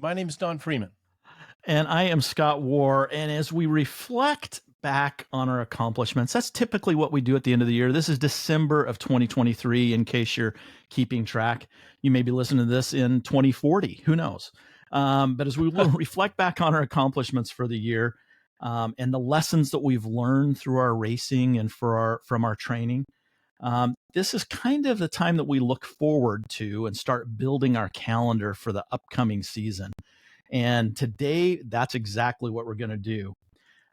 My name is Don Freeman. And I am Scott War. And as we reflect back on our accomplishments, that's typically what we do at the end of the year. This is December of 2023, in case you're keeping track. You may be listening to this in 2040. Who knows? But as we reflect back on our accomplishments for the year and the lessons that we've learned through our racing and from our training, this is kind of the time that we look forward to and start building our calendar for the upcoming season. And today, that's exactly what we're going to do.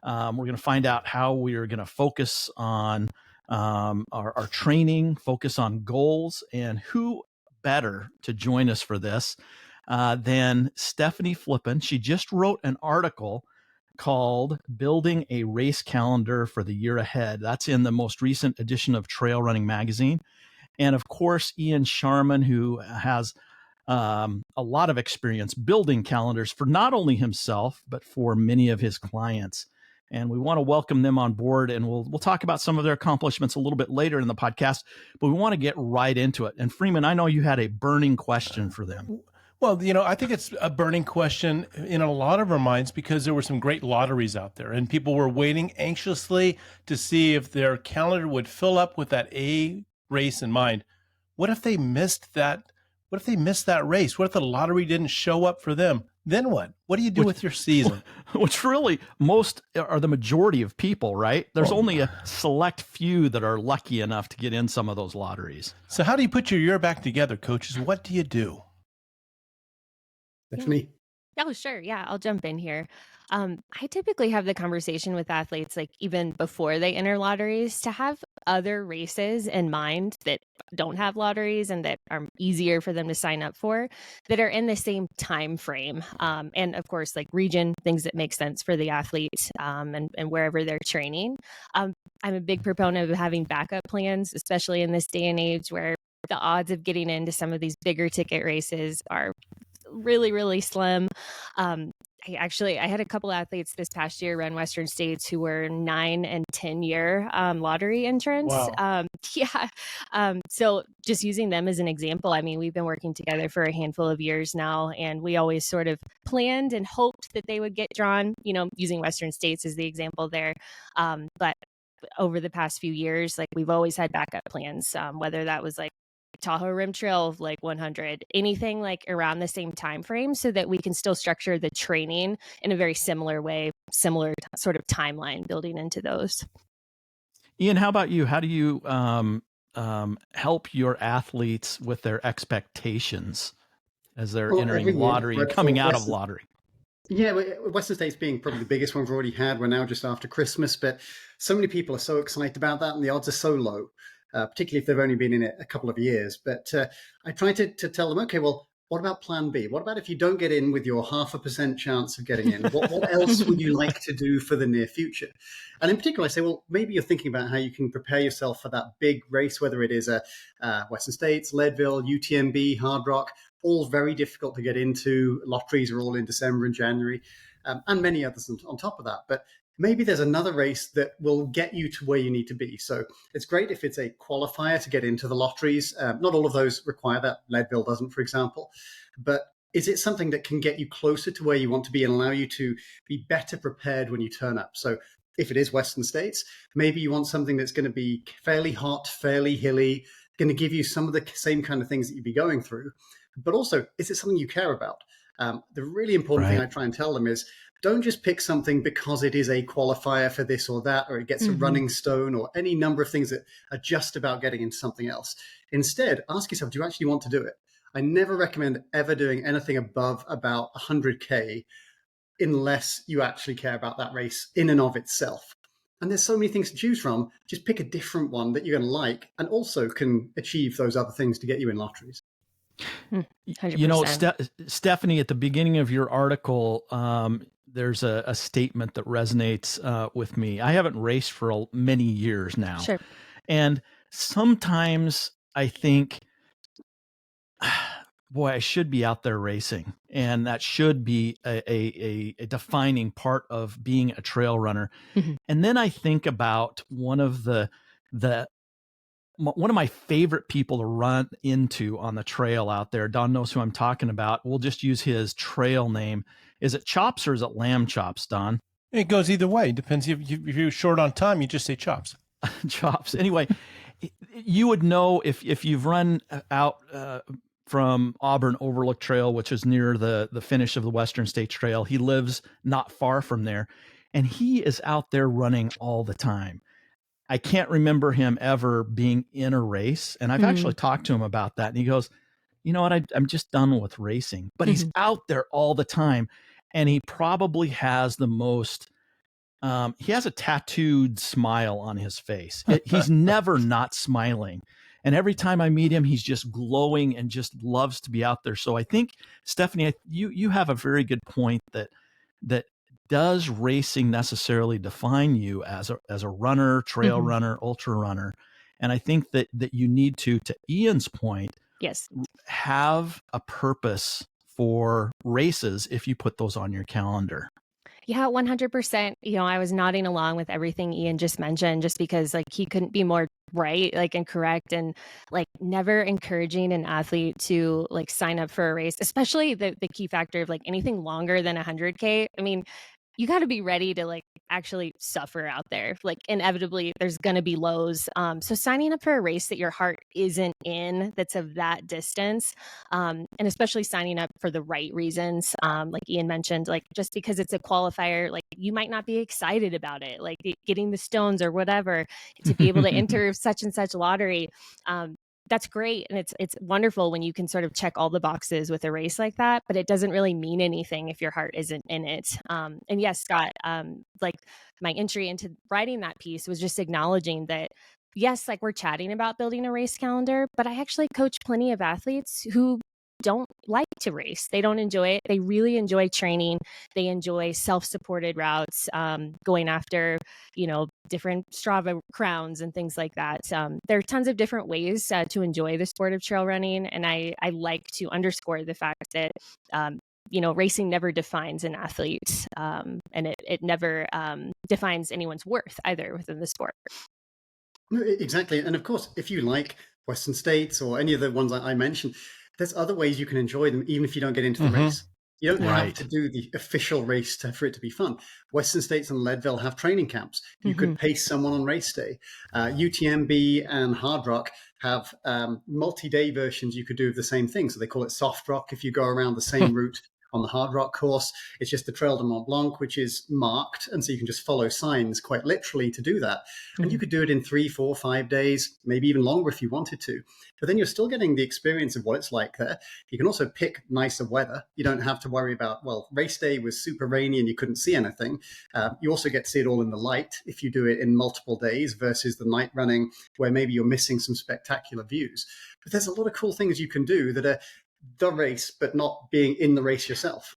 We're going to find out how we are going to focus on our training, focus on goals, and who better to join us for this than Stefanie Flippin. She just wrote an article called Building a Race Calendar for the Year Ahead. That's in the most recent edition of Trail Running Magazine. And of course, Ian Sharman, who has a lot of experience building calendars for not only himself, but for many of his clients. And we want to welcome them on board, and we'll talk about some of their accomplishments a little bit later in the podcast, but we want to get right into it. And Freeman, I know you had a burning question for them. Well, I think it's a burning question in a lot of our minds because there were some great lotteries out there and people were waiting anxiously to see if their calendar would fill up with that A race in mind. What if they missed that? What if they missed that race? What if the lottery didn't show up for them? Then what? What do you do with your season? Which really most are the majority of people, right? There's only a select few that are lucky enough to get in some of those lotteries. So how do you put your year back together, coaches? What do you do? Stephanie? Oh, sure. Yeah, I'll jump in here. I typically have the conversation with athletes, like even before they enter lotteries, to have other races in mind that don't have lotteries and that are easier for them to sign up for, that are in the same time frame. And of course, like region, things that make sense for the athletes and wherever they're training. I'm a big proponent of having backup plans, especially in this day and age where the odds of getting into some of these bigger ticket races are really, really slim. I had a couple athletes this past year run Western States who were 9 and 10 year lottery entrants. Wow. So just using them as an example, I mean, we've been working together for a handful of years now, and we always sort of planned and hoped that they would get drawn, using Western States as the example there. But over the past few years, like we've always had backup plans, whether that was like Tahoe Rim Trail of like 100, anything like around the same time frame, so that we can still structure the training in a very similar way, similar sort of timeline building into those. Ian, how about you? How do you help your athletes with their expectations as they're entering lottery and coming out of lottery? Yeah, Western States being probably the biggest one we've already had. We're now just after Christmas, but so many people are so excited about that, and the odds are so low. Particularly if they've only been in it a couple of years. But I try to tell them, okay, well, what about plan B? What about if you don't get in with your 0.5% chance of getting in? What else would you like to do for the near future? And in particular, I say, well, maybe you're thinking about how you can prepare yourself for that big race, whether it is a Western States, Leadville, UTMB, Hard Rock, all very difficult to get into. Lotteries are all in December and January, and many others on top of that. But maybe there's another race that will get you to where you need to be. So it's great if it's a qualifier to get into the lotteries. Not all of those require that. Leadville doesn't, for example. But is it something that can get you closer to where you want to be and allow you to be better prepared when you turn up? So if it is Western States, maybe you want something that's going to be fairly hot, fairly hilly, going to give you some of the same kind of things that you'd be going through. But also, is it something you care about? The really important thing I try and tell them is, don't just pick something because it is a qualifier for this or that, or it gets a running stone, or any number of things that are just about getting into something else. Instead, ask yourself, do you actually want to do it? I never recommend ever doing anything above about 100K unless you actually care about that race in and of itself. And there's so many things to choose from. Just pick a different one that you're going to like and also can achieve those other things to get you in lotteries. 100%. Stefanie, at the beginning of your article, there's a statement that resonates with me. I haven't raced for many years now. Sure. And sometimes I think, boy, I should be out there racing. And that should be a defining part of being a trail runner. And then I think about one of the one of my favorite people to run into on the trail out there, Don knows who I'm talking about. We'll just use his trail name. Is it Chops or is it Lamb Chops, Don? It goes either way. Depends if you're short on time, you just say Chops. Chops. Anyway, you would know if you've run out from Auburn Overlook Trail, which is near the finish of the Western States Trail. He lives not far from there, and he is out there running all the time. I can't remember him ever being in a race, and I've actually talked to him about that, and he goes, you know what, I'm just done with racing. But he's out there all the time, and he probably has the most he has a tattooed smile on his face. He's never not smiling. And every time I meet him, he's just glowing and just loves to be out there. So I think, Stefanie, you have a very good point that does racing necessarily define you as a runner, trail runner, ultra runner? And I think that you need to Ian's point, yes, have a purpose for races if you put those on your calendar. Yeah, 100%. I was nodding along with everything Ian just mentioned, just because like he couldn't be more right, like, and correct, and like never encouraging an athlete to like sign up for a race, especially the key factor of like anything longer than 100K. I mean, you got to be ready to like actually suffer out there. Like inevitably there's going to be lows. So signing up for a race that your heart isn't in, that's of that distance, and especially signing up for the right reasons, like Ian mentioned, like just because it's a qualifier, like you might not be excited about it, like getting the stones or whatever to be able to enter such and such lottery. That's great. And it's wonderful when you can sort of check all the boxes with a race like that, but it doesn't really mean anything if your heart isn't in it. And yes, Scott, like my entry into writing that piece was just acknowledging that, yes, like we're chatting about building a race calendar, but I actually coach plenty of athletes who don't like to race. They don't enjoy it. They really enjoy training. They enjoy self-supported routes, going after, different Strava crowns and things like that. There are tons of different ways to enjoy the sport of trail running. And I like to underscore the fact that, racing never defines an athlete, and it never defines anyone's worth either within the sport. Exactly. And of course, if you like Western States or any of the ones I mentioned, there's other ways you can enjoy them, even if you don't get into the race. You don't have to do the official race for it to be fun. Western States and Leadville have training camps. You could pace someone on race day. UTMB and Hard Rock have multi-day versions you could do of the same thing. So they call it soft rock if you go around the same route. On the Hard Rock course, it's just the Trail de Mont Blanc, which is marked. And so you can just follow signs quite literally to do that. And you could do it in 3, 4, 5 days, maybe even longer if you wanted to. But then you're still getting the experience of what it's like there. You can also pick nicer weather. You don't have to worry about, well, race day was super rainy and you couldn't see anything. You also get to see it all in the light if you do it in multiple days versus the night running where maybe you're missing some spectacular views. But there's a lot of cool things you can do that are the race, but not being in the race yourself.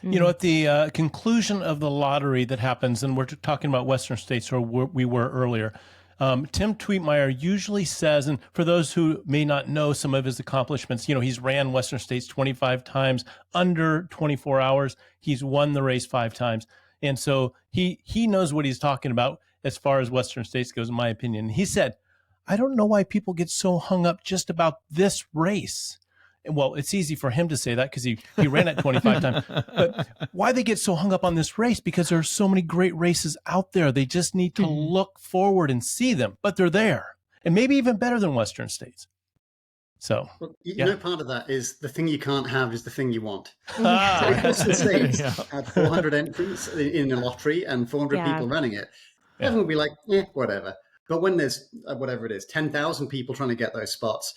At the conclusion of the lottery that happens, and we're talking about Western States, or we were earlier, Tim Tweetmeyer usually says, and for those who may not know some of his accomplishments, he's ran Western States 25 times under 24 hours. He's won the race 5 times. And so he knows what he's talking about as far as Western States goes, in my opinion. He said, I don't know why people get so hung up just about this race. Well, it's easy for him to say that because he ran it 25 times. But why they get so hung up on this race? Because there are so many great races out there. They just need to look forward and see them, but they're there. And maybe even better than Western States. So, part of that is the thing you can't have is the thing you want. So if Western States had 400 entries in a lottery and 400 people running it, everyone would be like, whatever. But when there's, whatever it is, 10,000 people trying to get those spots,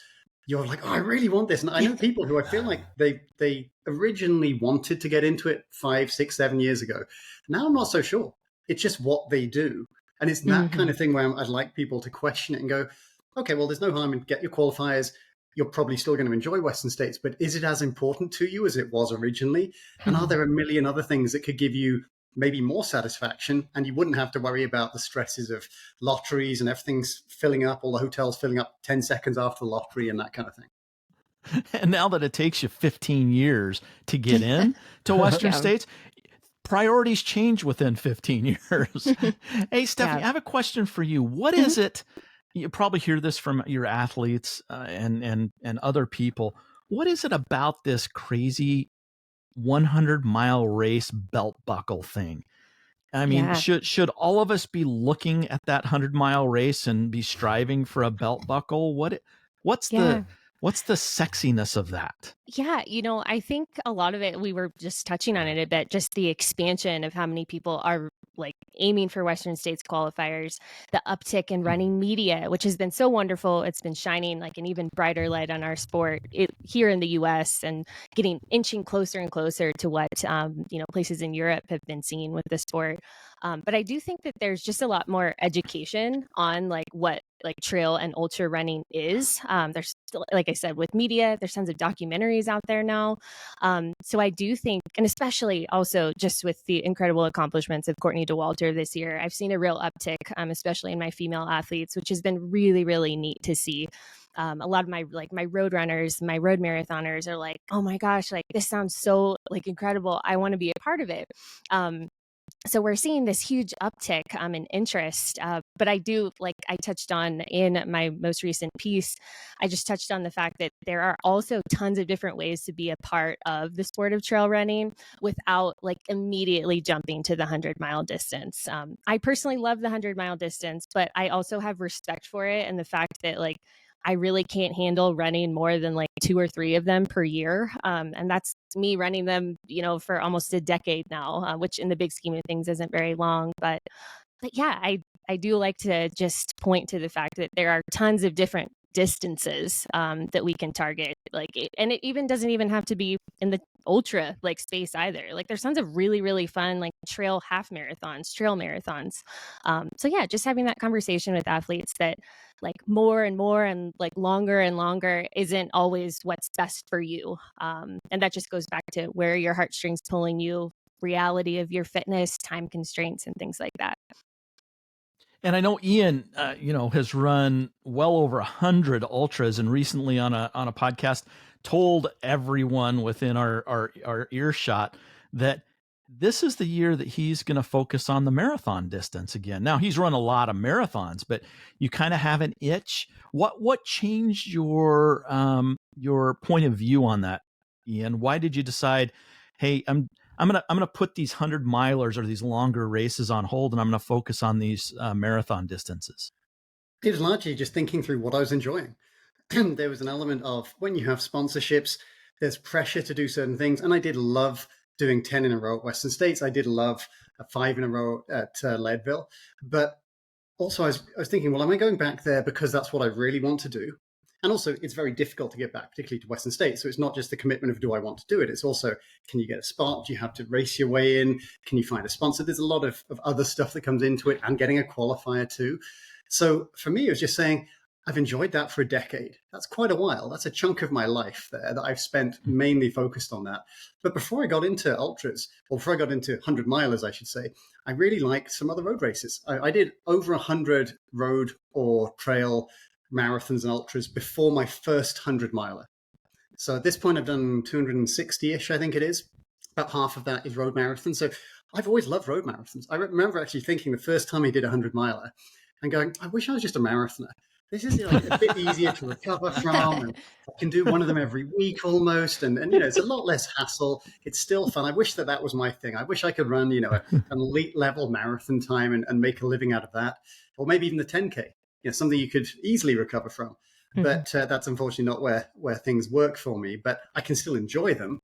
you're like, I really want this. And I know people who I feel like they originally wanted to get into it 5, 6, 7 years ago. Now I'm not so sure. It's just what they do. And it's that kind of thing where I'd like people to question it and go, okay, well, there's no harm in get your qualifiers. You're probably still going to enjoy Western States, but is it as important to you as it was originally? And are there a million other things that could give you maybe more satisfaction, and you wouldn't have to worry about the stresses of lotteries and everything's filling up, all the hotels filling up 10 seconds after the lottery and that kind of thing. And now that it takes you 15 years to get in to Western States, priorities change within 15 years. Hey, Stefanie, I have a question for you. What is it You probably hear this from your athletes and other people. What is it about this crazy 100-mile race belt buckle thing? I mean, Yeah. should all of us be looking at that 100-mile race and be striving for a belt buckle? What's the Yeah. what's the sexiness of that? Yeah, I think a lot of it, we were just touching on it a bit, just the expansion of how many people are like aiming for Western States qualifiers, the uptick in running media, which has been so wonderful. It's been shining like an even brighter light on our sport here in the US and inching closer and closer to what, places in Europe have been seeing with the sport. But I do think that there's just a lot more education on like what like trail and ultra running is. There's still, like I said, with media, there's tons of documentaries out there now. So I do think, and especially also just with the incredible accomplishments of Courtney Dauwalter this year, I've seen a real uptick, especially in my female athletes, which has been really, really neat to see. A lot of my road runners, my road marathoners are like, oh my gosh, like this sounds so like incredible. I want to be a part of it. So we're seeing this huge uptick in interest. But I do, like I touched on in my most recent piece, I just touched on the fact that there are also tons of different ways to be a part of the sport of trail running without like immediately jumping to the 100-mile distance. I personally love the 100-mile distance, but I also have respect for it and the fact that like I really can't handle running more than like 2 or 3 of them per year. And that's me running them, for almost a decade now, which in the big scheme of things isn't very long. But yeah, I do like to just point to the fact that there are tons of different distances that we can target. And it even doesn't even have to be in the ultra like space either. Like there's tons of really, really fun like trail half marathons, trail marathons. So yeah, just having that conversation with athletes that like more and more and like longer and longer isn't always what's best for you. And that just goes back to where your heartstrings pulling you, reality of your fitness, time constraints, and things like that. And I know Ian, has run well over 100 ultras, and recently on a podcast told everyone within our earshot that this is the year that he's going to focus on the marathon distance again. Now he's run a lot of marathons, but you kind of have an itch. What changed your point of view on that, Ian? Why did you decide, hey, I'm gonna put these 100-milers or these longer races on hold, and I'm gonna focus on these marathon distances? It was largely just thinking through what I was enjoying. There was an element of when you have sponsorships, there's pressure to do certain things. And I did love doing 10 in a row at Western States. I did love 5 in a row at Leadville. But also I was thinking, well, am I going back there because that's what I really want to do? And also it's very difficult to get back, particularly to Western States. So it's not just the commitment of do I want to do it? It's also, can you get a spot? Do you have to race your way in? Can you find a sponsor? There's a lot of other stuff that comes into it and getting a qualifier too. So for me, it was just saying, I've enjoyed that for a decade. That's quite a while. That's a chunk of my life there that I've spent mainly focused on that. But before I got into ultras, or before I got into 100 milers, I should say, I really liked some other road races. I did over 100 road or trail marathons and ultras before my first 100 miler. So at this point, I've done 260-ish, I think it is. About half of that is road marathons. So I've always loved road marathons. I remember actually thinking the first time I did a 100 miler and going, I wish I was just a marathoner. This is like a bit easier to recover from, and I can do one of them every week almost, and it's a lot less hassle. It's still fun. I wish that was my thing. I wish I could run an elite level marathon time and make a living out of that, or maybe even the 10K. Something you could easily recover from. Mm-hmm. But that's unfortunately not where things work for me. But I can still enjoy them,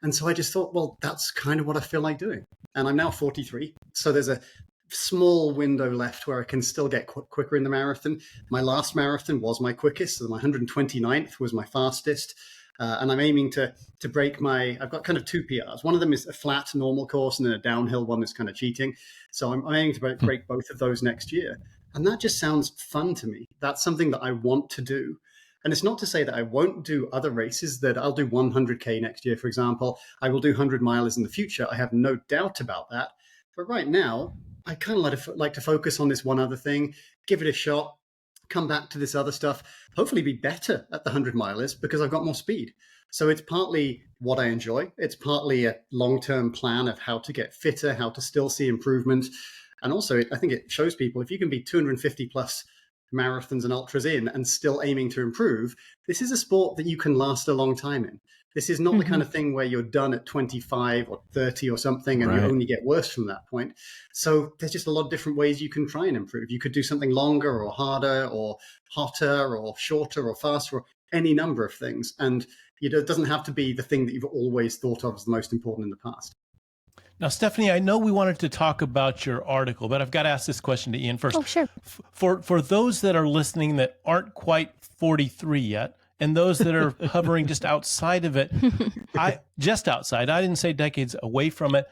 and so I just thought, well, that's kind of what I feel like doing. And I'm now 43, so there's a small window left where I can still get quicker in the marathon. My last marathon was my quickest, so my 129th was my fastest. And I'm aiming to break I've got kind of 2 PRs. One of them is a flat normal course and then a downhill one that's kind of cheating. So I'm aiming to break both of those next year. And that just sounds fun to me. That's something that I want to do. And it's not to say that I won't do other races, that I'll do 100K next year, for example. I will do 100 milers in the future. I have no doubt about that. But right now, I kind of like to focus on this one other thing, give it a shot, come back to this other stuff, hopefully be better at the 100 milers because I've got more speed. So it's partly what I enjoy. It's partly a long-term plan of how to get fitter, how to still see improvement. And also, I think it shows people if you can be 250 plus marathons and ultras in and still aiming to improve, this is a sport that you can last a long time in. This is not the kind of thing where you're done at 25 or 30 or something and you only get worse from that point. So there's just a lot of different ways you can try and improve. You could do something longer or harder or hotter or shorter or faster or any number of things. And it doesn't have to be the thing that you've always thought of as the most important in the past. Now, Stefanie, I know we wanted to talk about your article, but I've got to ask this question to Ian first. Oh, sure. For those that are listening that aren't quite 43 yet, and those that are hovering just outside of it, just outside, I didn't say decades away from it,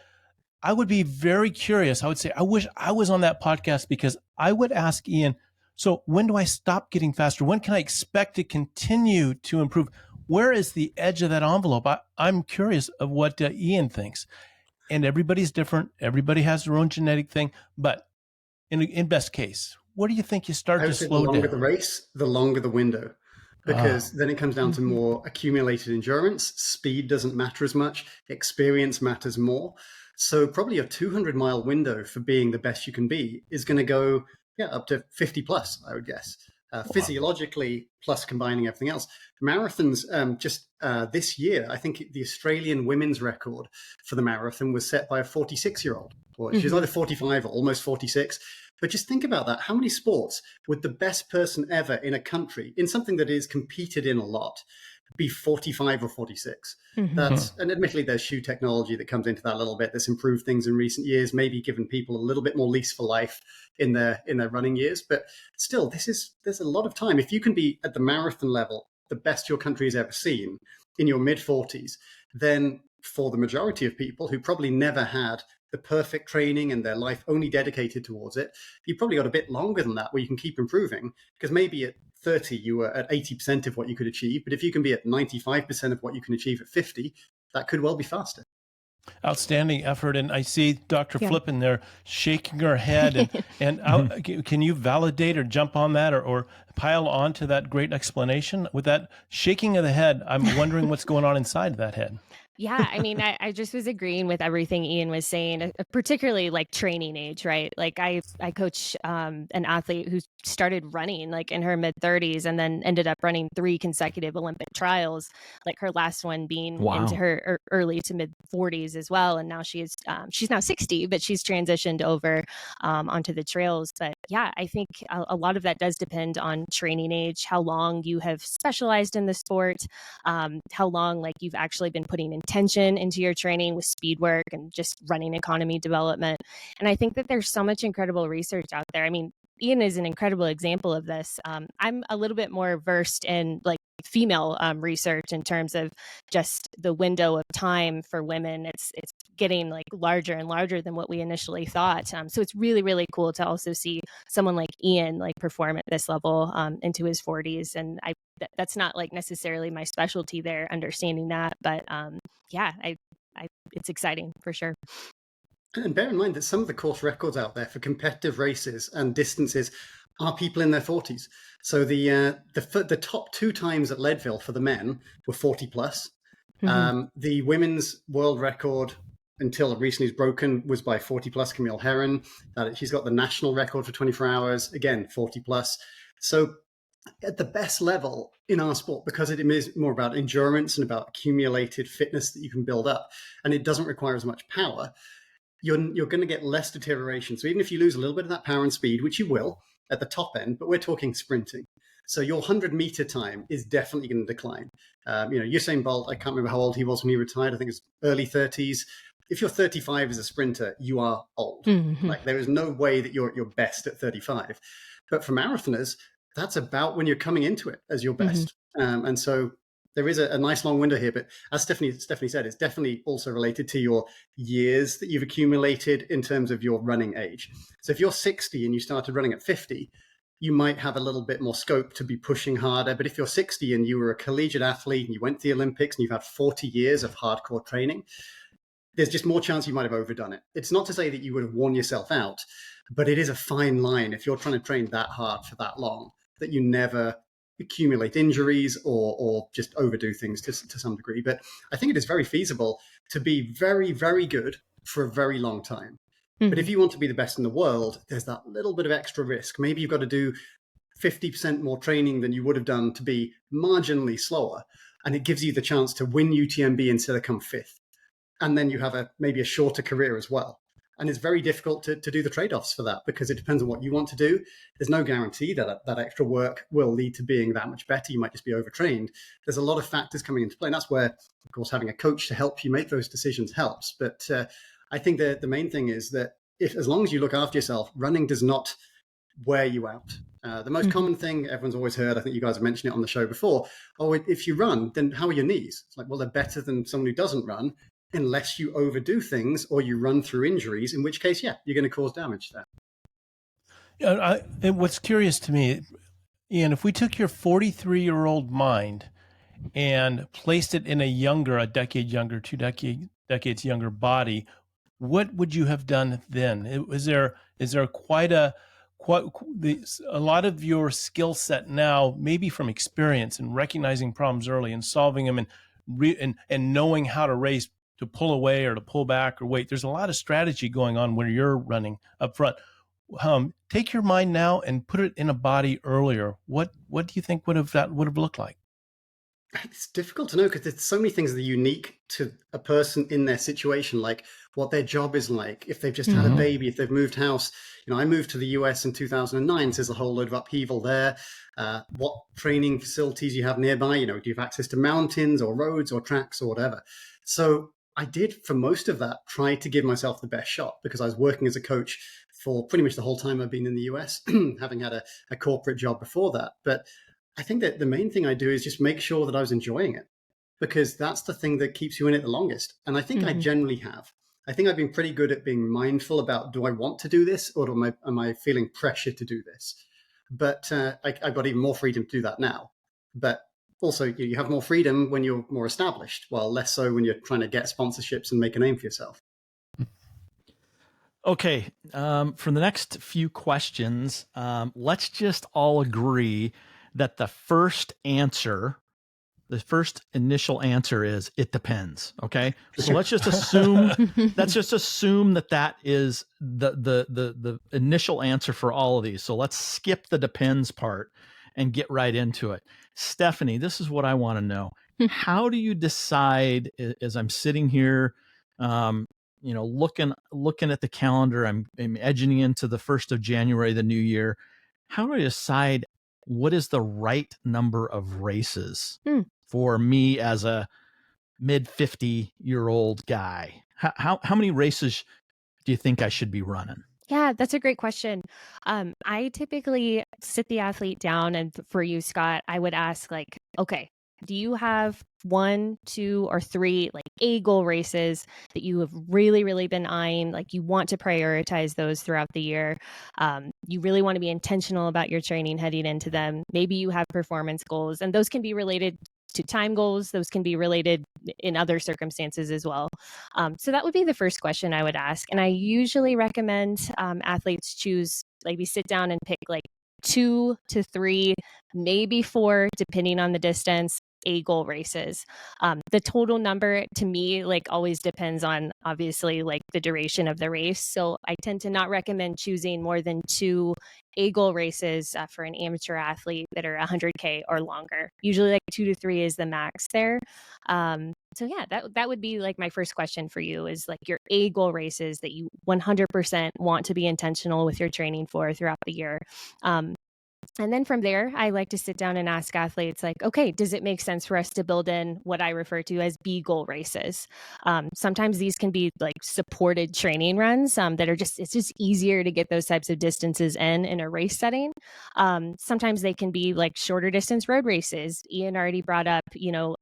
I would be very curious. I would say, I wish I was on that podcast, because I would ask Ian, so when do I stop getting faster? When can I expect to continue to improve? Where is the edge of that envelope? I'm curious of what Ian thinks. And everybody's different. Everybody has their own genetic thing. But in best case, where do you think you start to slow down? The longer the race, the longer the window. Because then it comes down to more accumulated endurance. Speed doesn't matter as much. Experience matters more. So probably a 200-mile window for being the best you can be is going to go up to 50 plus, I would guess. Physiologically, plus combining everything else. Marathons, this year, I think the Australian women's record for the marathon was set by a 46-year-old. She's either 45 or almost 46. But just think about that. How many sports would the best person ever in a country, in something that is competed in a lot, be 45 or 46? And admittedly, there's shoe technology that comes into that a little bit. That's improved things in recent years, maybe given people a little bit more leash for life in their running years. But still, there's a lot of time. If you can be at the marathon level, the best your country has ever seen in your mid-40s, then for the majority of people who probably never had the perfect training and their life only dedicated towards it, you've probably got a bit longer than that where you can keep improving, because maybe at 30 you were at 80% of what you could achieve, but if you can be at 95% of what you can achieve at 50, that could well be faster. Outstanding effort. And I see Dr. Flippin there shaking her head. And can you validate or jump on that or pile on to that great explanation? With that shaking of the head, I'm wondering what's going on inside of that head. Yeah, I mean, I just was agreeing with everything Ian was saying, particularly like training age, right? Like I coach an athlete who started running like in her mid 30s and then ended up running 3 consecutive Olympic trials, like her last one being into her early to mid 40s as well. And now she's now 60, but she's transitioned over onto the trails. But yeah, I think a lot of that does depend on training age, how long you have specialized in the sport, how long like you've actually been putting intention into your training with speed work and just running economy development. And I think that there's so much incredible research out there. I mean, Ian is an incredible example of this. I'm a little bit more versed in like female research in terms of just the window of time for women. It's getting like larger and larger than what we initially thought. So it's really, really cool to also see someone like Ian like perform at this level into his 40s. And that's not like necessarily my specialty there, understanding that. But it's exciting for sure. And bear in mind that some of the course records out there for competitive races and distances are people in their 40s. So the top 2 times at Leadville for the men were 40 plus. The women's world record until recently is broken was by 40 plus Camille Herron. She's got the national record for 24 hours, again, 40 plus. So at the best level in our sport, because it is more about endurance and about accumulated fitness that you can build up, and it doesn't require as much power, you're going to get less deterioration. So even if you lose a little bit of that power and speed, which you will at the top end, but we're talking sprinting. So your 100-meter time is definitely going to decline. Usain Bolt, I can't remember how old he was when he retired. I think it's early 30s. If you're 35 as a sprinter, you are old. Like there is no way that you're at your best at 35. But for marathoners, that's about when you're coming into it as your best. And so there is a nice long window here, but as Stefanie said, it's definitely also related to your years that you've accumulated in terms of your running age. So if you're 60 and you started running at 50, you might have a little bit more scope to be pushing harder. But if you're 60 and you were a collegiate athlete and you went to the Olympics and you've had 40 years of hardcore training, there's just more chance you might have overdone it. It's not to say that you would have worn yourself out, but it is a fine line if you're trying to train that hard for that long that you never accumulate injuries or just overdo things to some degree. But I think it is very feasible to be very, very good for a very long time. But if you want to be the best in the world, there's that little bit of extra risk. Maybe you've got to do 50% more training than you would have done to be marginally slower. And it gives you the chance to win UTMB instead of come fifth. And then you have maybe a shorter career as well. And it's very difficult to do the trade-offs for that, because it depends on what you want to do. There's no guarantee that that extra work will lead to being that much better. You might just be overtrained. There's a lot of factors coming into play. And that's where, of course, having a coach to help you make those decisions helps. But I think that the main thing is that as long as you look after yourself, running does not wear you out. The most common thing everyone's always heard, I think you guys have mentioned it on the show before, if you run, then how are your knees? It's like, well, they're better than someone who doesn't run, unless you overdo things or you run through injuries, in which case, yeah, you're going to cause damage there. And what's curious to me, Ian, if we took your 43-year-old mind and placed it in a decade younger, decades younger body, what would you have done then? Is there a lot of your skill set now, maybe from experience and recognizing problems early and solving them and knowing how to race, to pull away or to pull back or wait. There's a lot of strategy going on when you're running up front. Take your mind now and put it in a body earlier. What do you think would have looked like? It's difficult to know, because there's so many things that are unique to a person in their situation, like what their job is like, if they've just had a baby, if they've moved house. I moved to the US in 2009, so there's a whole load of upheaval there. What training facilities you have nearby, do you have access to mountains or roads or tracks or whatever? So I did, for most of that, try to give myself the best shot, because I was working as a coach for pretty much the whole time I've been in the US, having had a corporate job before that. But I think that the main thing I do is just make sure that I was enjoying it, because that's the thing that keeps you in it the longest. And I think I generally have. I think I've been pretty good at being mindful about, do I want to do this, or am I feeling pressure to do this? But I've got even more freedom to do that now. But also, you have more freedom when you're more established, while less so when you're trying to get sponsorships and make a name for yourself. Okay, for the next few questions, let's just all agree that the first initial answer is, it depends. Okay, so let's just assume that is the initial answer for all of these. So let's skip the depends part and get right into it. Stefanie, this is what I want to know. How do you decide, as I'm sitting here, looking at the calendar, I'm edging into the 1st of January, the new year. How do I decide what is the right number of races for me as a mid 50-year-old guy? How many races do you think I should be running? Yeah, that's a great question. I typically sit the athlete down, and for you, Scott, I would ask, like, okay, do you have 1, 2, or 3 like A goal races that you have really, really been eyeing? Like, you want to prioritize those throughout the year. You really want to be intentional about your training heading into them. Maybe you have performance goals, and those can be related to time goals. Those can be related in other circumstances as well. So that would be the first question I would ask. And I usually recommend athletes choose, maybe sit down and pick like 2 to 3, maybe 4, depending on the distance, A goal races. The total number, to me, like, always depends on, obviously, like, the duration of the race. So I tend to not recommend choosing more than 2 A goal races for an amateur athlete that are 100K or longer. Usually like 2 to 3 is the max there. So yeah, that would be like my first question for you, is like your A goal races that you 100% want to be intentional with your training for throughout the year. And then from there, I like to sit down and ask athletes, like, okay, does it make sense for us to build in what I refer to as B goal races? Sometimes these can be like supported training runs that are it's just easier to get those types of distances in a race setting. Sometimes they can be like shorter distance road races. Ian already brought up,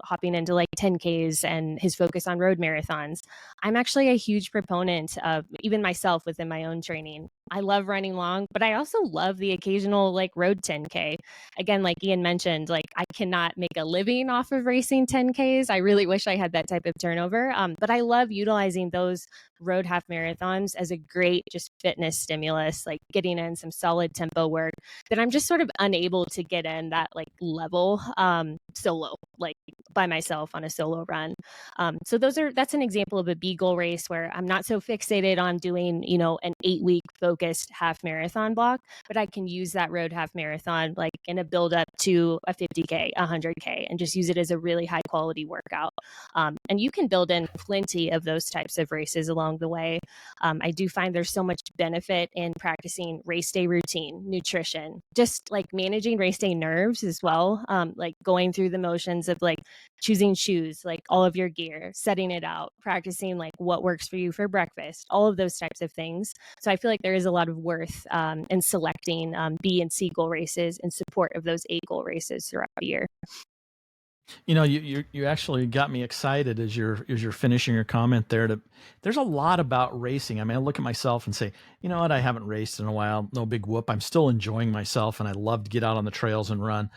hopping into like 10Ks and his focus on road marathons. I'm actually a huge proponent of, even myself within my own training, I love running long, but I also love the occasional like road 10K. Again, like Ian mentioned, like, I cannot make a living off of racing 10Ks. I really wish I had that type of turnover. But I love utilizing those road half marathons as a great just fitness stimulus, like getting in some solid tempo work that I'm just sort of unable to get in that like level solo, like by myself on a solo run. So that's an example of a B goal race where I'm not so fixated on doing, an 8-week focus focused half marathon block, but I can use that road half marathon like in a build up to a 50K, 100K, and just use it as a really high quality workout. And you can build in plenty of those types of races along the way. I do find there's so much benefit in practicing race day routine, nutrition, just like managing race day nerves as well. Like going through the motions of like choosing shoes, like all of your gear, setting it out, practicing like what works for you for breakfast, all of those types of things. So I feel like there is a lot of worth in selecting B and C goal races in support of those A goal races throughout the year. You know, you actually got me excited as you're finishing your comment there. There's a lot about racing. I mean, I look at myself and say, you know what, I haven't raced in a while. No big whoop. I'm still enjoying myself, and I love to get out on the trails and run.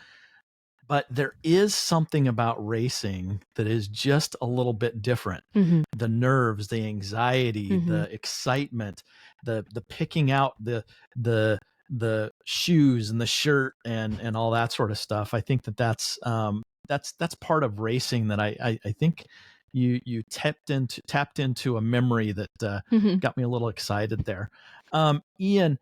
But there is something about racing that is just a little bit different. Mm-hmm. The nerves, the anxiety, Mm-hmm. the excitement, the picking out the shoes and the shirt and all that sort of stuff. I think that's part of racing that I think you tapped into a memory that Mm-hmm. got me a little excited there. Ian,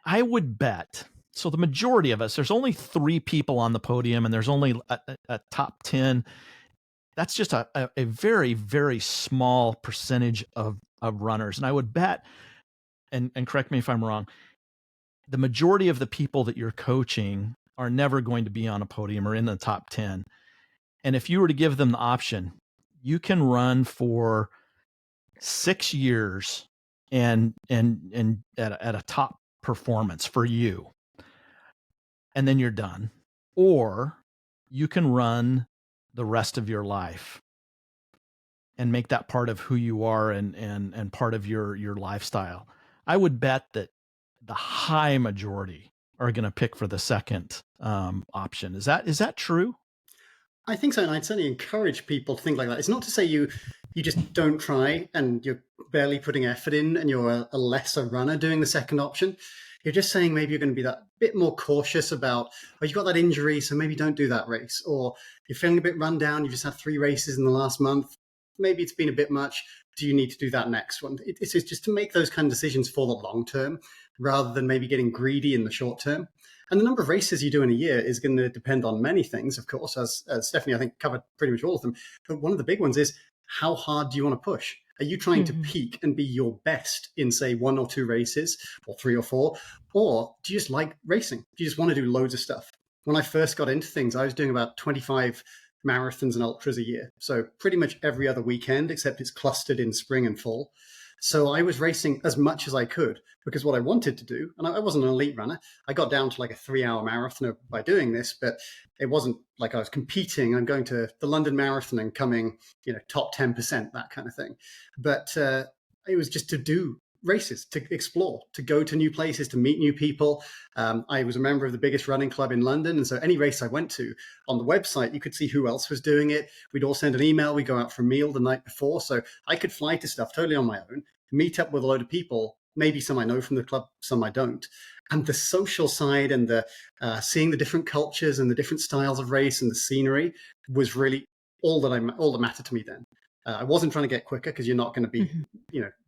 I would bet. So the majority of us, there's only 3 people on the podium, and there's only a top 10. That's just a very, very small percentage of runners. And I would bet, and correct me if I'm wrong, the majority of the people that you're coaching are never going to be on a podium or in the top 10. And if you were to give them the option, you can run for 6 years and at a top performance for you, and then you're done. Or you can run the rest of your life and make that part of who you are and part of your lifestyle. I would bet that the high majority are going to pick for the second option. Is that true? I think so, and I'd certainly encourage people to think like that. It's not to say you just don't try and you're barely putting effort in and you're a lesser runner doing the second option. You're just saying maybe you're going to be that bit more cautious about, oh, you got that injury, so maybe don't do that race. Or you're feeling a bit run down, you just had 3 races in the last month. Maybe it's been a bit much. Do you need to do that next one? It's just to make those kind of decisions for the long term rather than maybe getting greedy in the short term. And the number of races you do in a year is going to depend on many things, of course, as Stefanie, I think, covered pretty much all of them. But one of the big ones is, how hard do you want to push? Are you trying to peak and be your best in, say, 1 or 2 races, or 3 or 4? Or do you just like racing? Do you just want to do loads of stuff? When I first got into things, I was doing about 25 marathons and ultras a year. So pretty much every other weekend, except it's clustered in spring and fall. So I was racing as much as I could because what I wanted to do, and I wasn't an elite runner, I got down to like a 3-hour marathon by doing this, but it wasn't like I was competing. I'm going to the London Marathon and coming, top 10%, that kind of thing. But it was just to do races, to explore, to go to new places, to meet new people. I was a member of the biggest running club in London. And so any race I went to on the website, you could see who else was doing it. We'd all send an email. We go out for a meal the night before. So I could fly to stuff totally on my own, meet up with a load of people, maybe some I know from the club, some I don't. And the social side and the seeing the different cultures and the different styles of race and the scenery was really all that mattered to me then. I wasn't trying to get quicker because you're not going to be,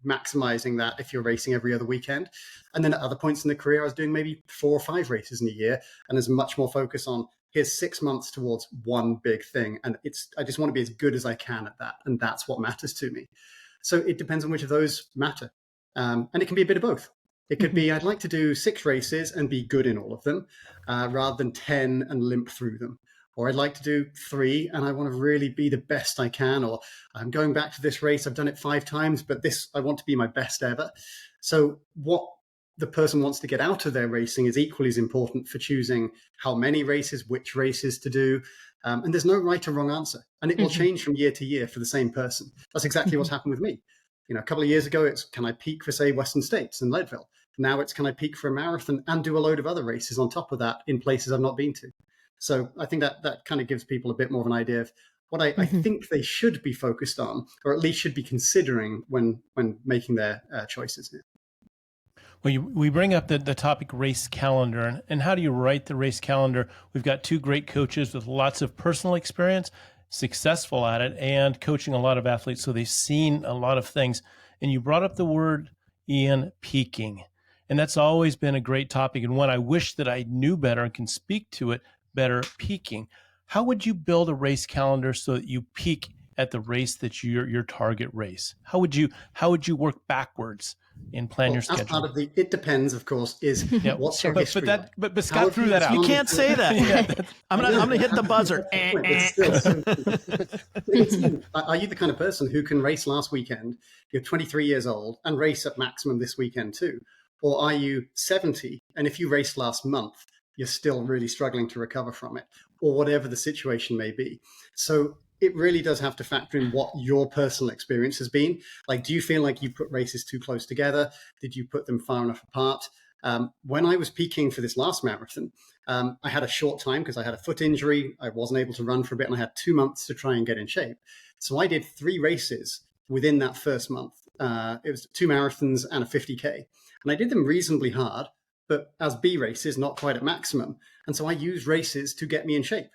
maximizing that if you're racing every other weekend. And then at other points in the career, I was doing maybe 4 or 5 races in a year, and there's much more focus on here's 6 months towards one big thing, and I just want to be as good as I can at that, and that's what matters to me. So it depends on which of those matter, and it can be a bit of both. It could be I'd like to do 6 races and be good in all of them, rather than 10 and limp through them. Or I'd like to do 3 and I want to really be the best I can. Or I'm going back to this race. I've done it 5 times, but this, I want to be my best ever. So what the person wants to get out of their racing is equally as important for choosing how many races, which races to do. And there's no right or wrong answer. And it will change from year to year for the same person. That's exactly what's happened with me. A couple of years ago, it's can I peak for, say, Western States and Leadville? Now it's can I peak for a marathon and do a load of other races on top of that in places I've not been to. So I think that kind of gives people a bit more of an idea of what I think they should be focused on, or at least should be considering when making their choices. Well, we bring up the topic race calendar, and how do you write the race calendar? We've got 2 great coaches with lots of personal experience, successful at it, and coaching a lot of athletes, so they've seen a lot of things. And you brought up the word, Ian, peaking. And that's always been a great topic, and one I wish that I knew better and can speak to it better. Peaking. How would you build a race calendar so that you peak at the race that's your target race? How would you work backwards and plan your As schedule? part of the it depends, of course, is Yeah. what's your history like? But Scott threw that out. You can't say that. Yeah, I'm gonna hit the buzzer. It's still so are you the kind of person who can race last weekend, you're 23 years old, and race at maximum this weekend too? Or are you 70, and if you raced last month, you're still really struggling to recover from it, or whatever the situation may be? So it really does have to factor in what your personal experience has been. Like, do you feel like you put races too close together? Did you put them far enough apart? When I was peaking for this last marathon, I had a short time because I had a foot injury. I wasn't able to run for a bit, and I had 2 months to try and get in shape. So I did 3 races within that first month. It was 2 marathons and a 50K. And I did them reasonably hard, but as B races, not quite at maximum. And so I used races to get me in shape.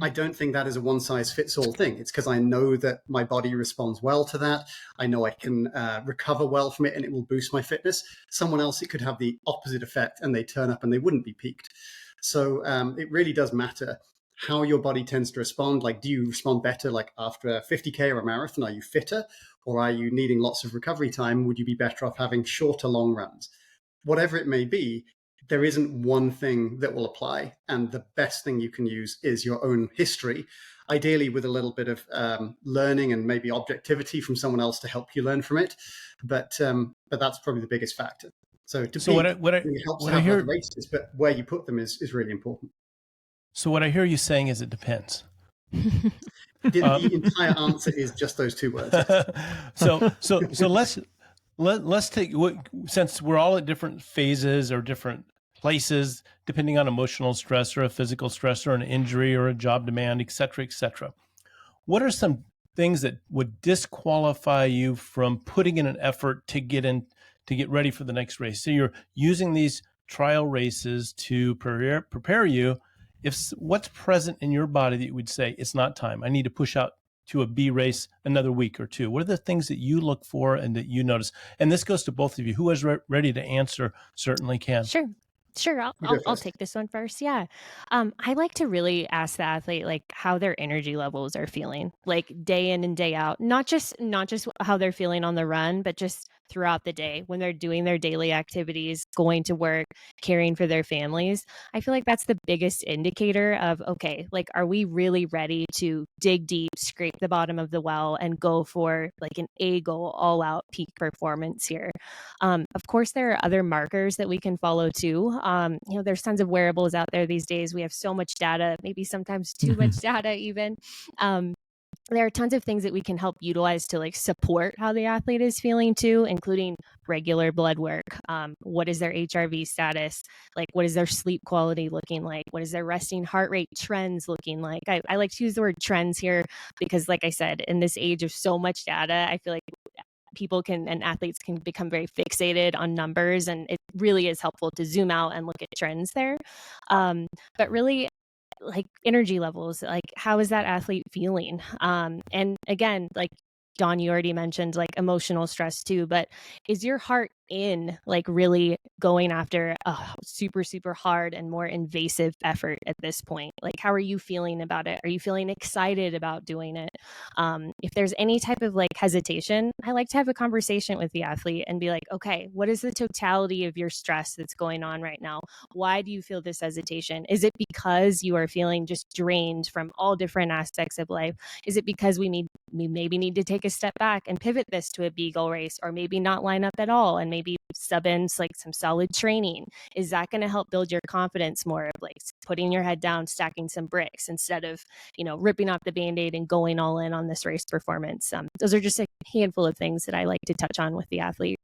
I don't think that is a one-size-fits-all thing. It's because I know that my body responds well to that. I know I can recover well from it, and it will boost my fitness. Someone else, it could have the opposite effect, and they turn up and they wouldn't be peaked. So it really does matter how your body tends to respond. Like, do you respond better like after a 50K or a marathon? Are you fitter, or are you needing lots of recovery time? Would you be better off having shorter long runs? Whatever it may be, there isn't one thing that will apply. And the best thing you can use is your own history, ideally with a little bit of learning and maybe objectivity from someone else to help you learn from it. But that's probably the biggest factor. So what I hear the races, but where you put them is really important. So what I hear you saying is it depends. The entire answer is just those 2 words. So let's take, since we're all at different phases or different places, depending on emotional stress or a physical stress or an injury or a job demand, et cetera, et cetera. What are some things that would disqualify you from putting in an effort to get ready for the next race? So you're using these trial races to prepare you. What's present in your body that you would say, it's not time, I need to push out to a B race another week or 2? What are the things that you look for and that you notice? And this goes to both of you. Who is ready to answer certainly can. Sure. I'll take this one first. Yeah. I like to really ask the athlete like how their energy levels are feeling, like day in and day out, not just how they're feeling on the run, but just throughout the day when they're doing their daily activities, going to work, caring for their families. I feel like that's the biggest indicator of, okay, like, are we really ready to dig deep, scrape the bottom of the well, and go for like an A goal, all out peak performance here? Of course, there are other markers that we can follow too. There's tons of wearables out there these days. We have so much data, maybe sometimes too much data even. There are tons of things that we can help utilize to like support how the athlete is feeling too, including regular blood work. What is their HRV status? Like, what is their sleep quality looking like? What is their resting heart rate trends looking like? I like to use the word trends here because, like I said, in this age of so much data, I feel like people can and athletes can become very fixated on numbers, and it really is helpful to zoom out and look at trends there. But really, like energy levels, like how is that athlete feeling? And again, like Don, you already mentioned like emotional stress too, but is your heart in like really going after a super, super hard and more invasive effort at this point? Like, how are you feeling about it? Are you feeling excited about doing it? If there's any type of like hesitation, I like to have a conversation with the athlete and be like, okay, what is the totality of your stress that's going on right now? Why do you feel this hesitation? Is it because you are feeling just drained from all different aspects of life? Is it because we maybe need to take a step back and pivot this to a B goal race, or maybe not line up at all and maybe sub in like some solid training? Is that going to help build your confidence more of like putting your head down, stacking some bricks instead of, ripping off the Band-Aid and going all in on this race performance? Those are just a handful of things that I like to touch on with the athlete.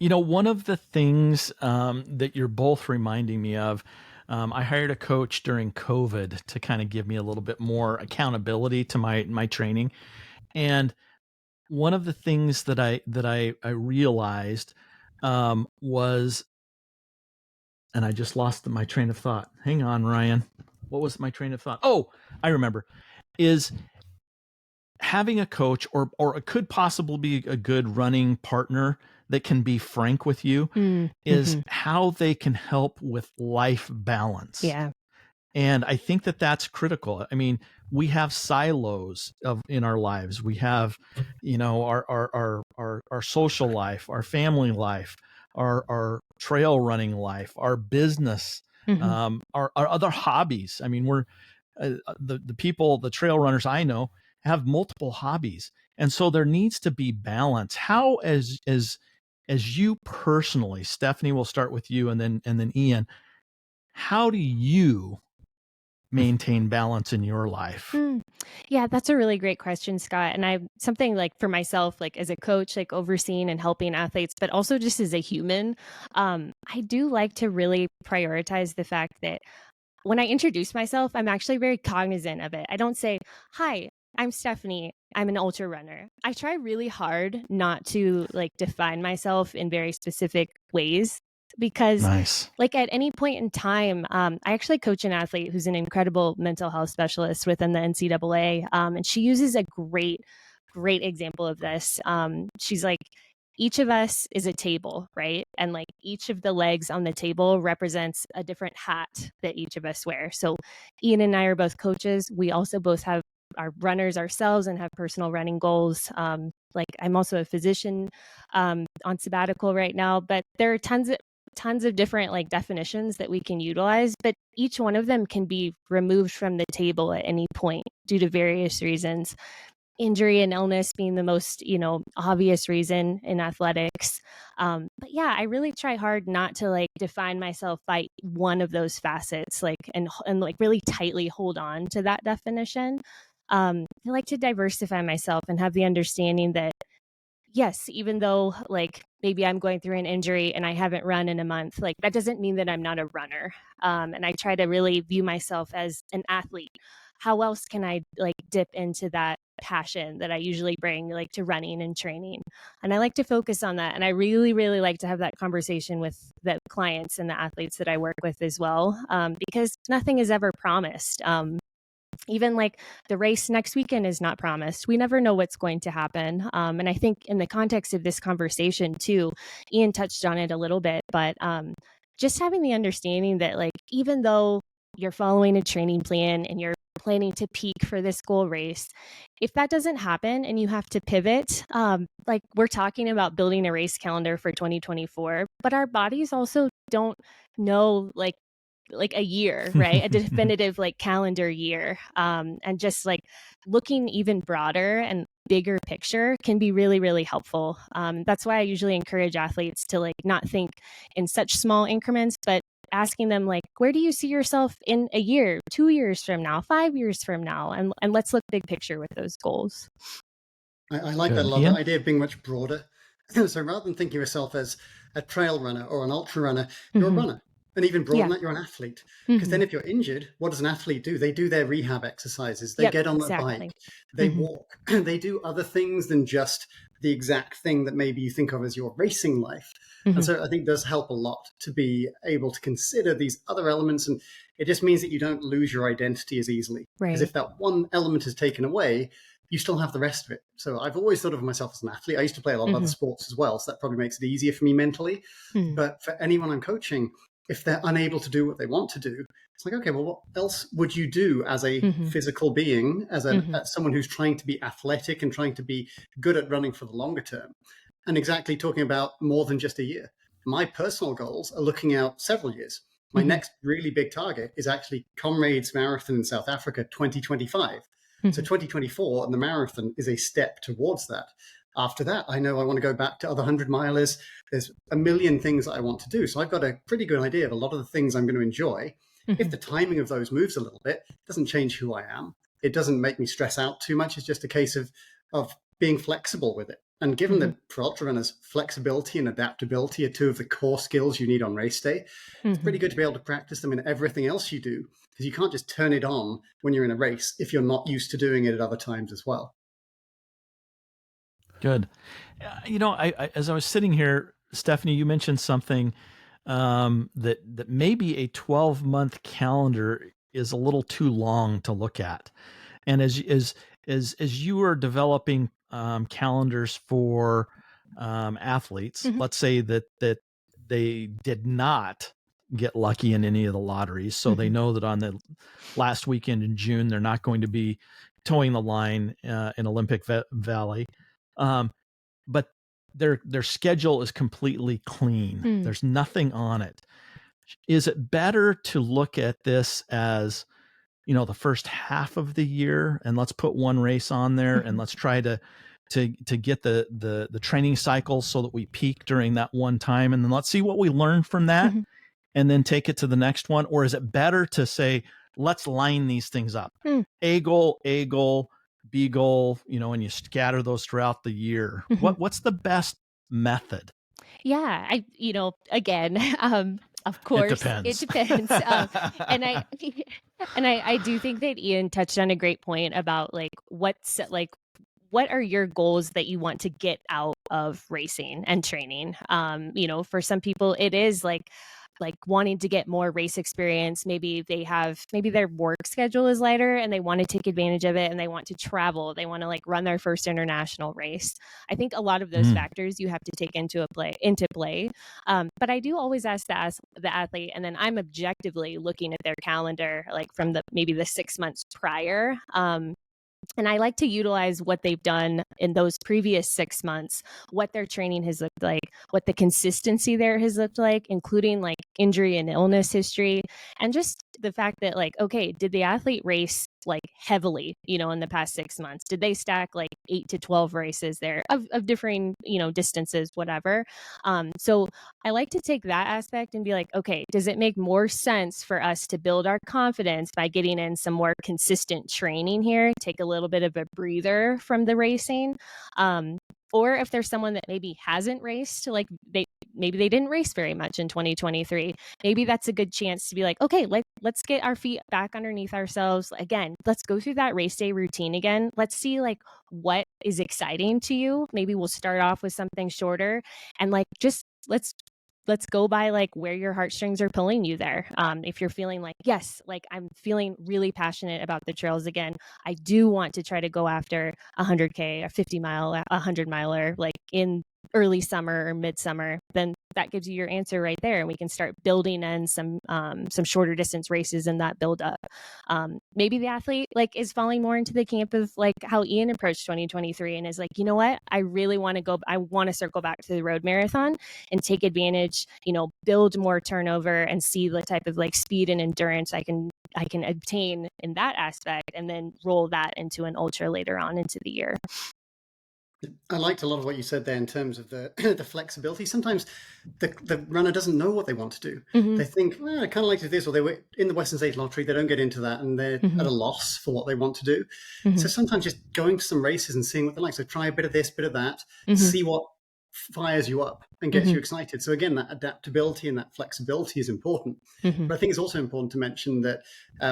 One of the things that you're both reminding me of, I hired a coach during COVID to kind of give me a little bit more accountability to my training. And one of the things that I realized was, and I just lost my train of thought. Hang on, Ryan. What was my train of thought? Oh, I remember. Is having a coach or it could possibly be a good running partner that can be frank with you is how they can help with life balance. Yeah. And I think that that's critical. I mean, we have silos in our lives. We have, our social life, our family life, our trail running life, our business, our other hobbies. I mean, we're the trail runners I know have multiple hobbies, and so there needs to be balance. How, as you personally, Stefanie, we'll start with you, and then Ian. How do you maintain balance in your life? Yeah, that's a really great question, Scott. And I something like for myself, like as a coach, like overseeing and helping athletes, but also just as a human, I do like to really prioritize the fact that when I introduce myself, I'm actually very cognizant of it. I don't say, "Hi, I'm Stefanie. I'm an ultra runner." I try really hard not to like define myself in very specific ways because Nice. like at any point in time, I actually coach an athlete who's an incredible mental health specialist within the NCAA. And she uses a great example of this. She's like, each of us is a table, right? And like each of the legs on the table represents a different hat that each of us wear. So Ian and I are both coaches. We also both have our runners ourselves and have personal running goals. Like I'm also a physician on sabbatical right now, but there are tons of different like definitions that we can utilize, but each one of them can be removed from the table at any point due to various reasons. Injury and illness being the most, obvious reason in athletics. But yeah, I really try hard not to like define myself by one of those facets, like and like really tightly hold on to that definition. I like to diversify myself and have the understanding that yes, even though like maybe I'm going through an injury and I haven't run in a month, like that doesn't mean that I'm not a runner. And I try to really view myself as an athlete. How else can I like dip into that passion that I usually bring like to running and training? And I like to focus on that. And I really, really like to have that conversation with the clients and the athletes that I work with as well, because nothing is ever promised. Even like the race next weekend is not promised. We never know what's going to happen. And I think in the context of this conversation too, Ian touched on it a little bit, but just having the understanding that like, even though you're following a training plan and you're planning to peak for this goal race, if that doesn't happen and you have to pivot, like we're talking about building a race calendar for 2024, but our bodies also don't know like a year, right? A definitive like calendar year. And just like looking even broader and bigger picture can be really, really helpful. That's why I usually encourage athletes to like not think in such small increments, but asking them like, where do you see yourself in a year, 2 years from now, 5 years from now? And let's look big picture with those goals. I like that a lot, the idea of being much broader. So rather than thinking of yourself as a trail runner or an ultra runner, you're a runner. And even broader than that, you're an athlete. Because then if you're injured, what does an athlete do? They do their rehab exercises. They get on the bike. They walk. They do other things than just the exact thing that maybe you think of as your racing life. And so I think it does help a lot to be able to consider these other elements. And it just means that you don't lose your identity as easily. Because if that one element is taken away, you still have the rest of it. So I've always thought of myself as an athlete. I used to play a lot of other sports as well. So that probably makes it easier for me mentally. But for anyone I'm coaching, if they're unable to do what they want to do, it's like, okay, well, what else would you do as a physical being, as someone who's trying to be athletic and trying to be good at running for the longer term? And exactly talking about more than just a year. My personal goals are looking out several years. My next really big target is actually Comrades Marathon in South Africa 2025. So 2024 and the marathon is a step towards that. After that, I know I want to go back to other 100 milers. There's a million things that I want to do. So I've got a pretty good idea of a lot of the things I'm going to enjoy. If the timing of those moves a little bit, it doesn't change who I am. It doesn't make me stress out too much. It's just a case of being flexible with it. And given that for ultra runners, flexibility and adaptability are two of the core skills you need on race day, it's pretty good to be able to practice them in everything else you do, because you can't just turn it on when you're in a race if you're not used to doing it at other times as well. Good. I as I was sitting here, Stefanie, you mentioned something that maybe a 12-month calendar is a little too long to look at. And as as you are developing calendars for athletes, Mhm. let's say that they did not get lucky in any of the lotteries, so they Mhm. know that on the last weekend in June they're not going to be towing the line in Olympic Valley, but their schedule is completely clean. Mm. There's nothing on it. Is it better to look at this as, the first half of the year, and let's put one race on there, and Mhm. let's try to get the training cycle so that we peak during that one time, and then let's see what we learn from that, Mhm. and then take it to the next one? Or is it better to say, let's line these things up? Mm. A goal, B goal, and you scatter those throughout the year. Mhm. What's the best method? Yeah, again, of It course, it depends. depends. And I and I do think that Ian touched on a great point about what are your goals that you want to get out of racing and training? For some people it is like wanting to get more race experience. Maybe their work schedule is lighter and they want to take advantage of it and they want to travel. They want to like run their first international race. I think a lot of those Mm. factors you have to take into play. But I do always ask the athlete, and then I'm objectively looking at their calendar, like from maybe the 6 months prior. And I like to utilize what they've done in those previous 6 months, what their training has looked like, what the consistency there has looked like, including like injury and illness history, and just the fact that, like, okay, did the athlete race like heavily, in the past 6 months? Did they stack like 8 to 12 races there of differing, distances, whatever? So I like to take that aspect and be like, okay, does it make more sense for us to build our confidence by getting in some more consistent training here, take a little bit of a breather from the racing? Or if there's someone that maybe hasn't raced, like maybe they didn't race very much in 2023, maybe that's a good chance to be like, okay, let's get our feet back underneath ourselves again. Let's go through that race day routine again. Let's see like what is exciting to you. Maybe we'll start off with something shorter, and like just let's go by like where your heartstrings are pulling you there. If you're feeling like, yes, like I'm feeling really passionate about the trails again, I do want to try to go after 100K, a 50 mile, a 100 miler, like in early summer or midsummer, then that gives you your answer right there, and we can start building in some shorter distance races in that build up. Maybe the athlete like is falling more into the camp of like how Ian approached 2023 and is like, you know what, I really want to circle back to the road marathon and take advantage, build more turnover and see the type of like speed and endurance I can obtain in that aspect, and then roll that into an ultra later on into the year. I liked a lot of what you said there in terms of the the flexibility. Sometimes the runner doesn't know what they want to do. Mm-hmm. They think, well, I kind of like to do this, or they were in the Western States Lottery. They don't get into that, and they're Mm-hmm. at a loss for what they want to do. Mm-hmm. So sometimes just going to some races and seeing what they like. So try a bit of this, bit of that, Mm-hmm. see what fires you up and gets Mm-hmm. you excited. So again, that adaptability and that flexibility is important. Mm-hmm. But I think it's also important to mention that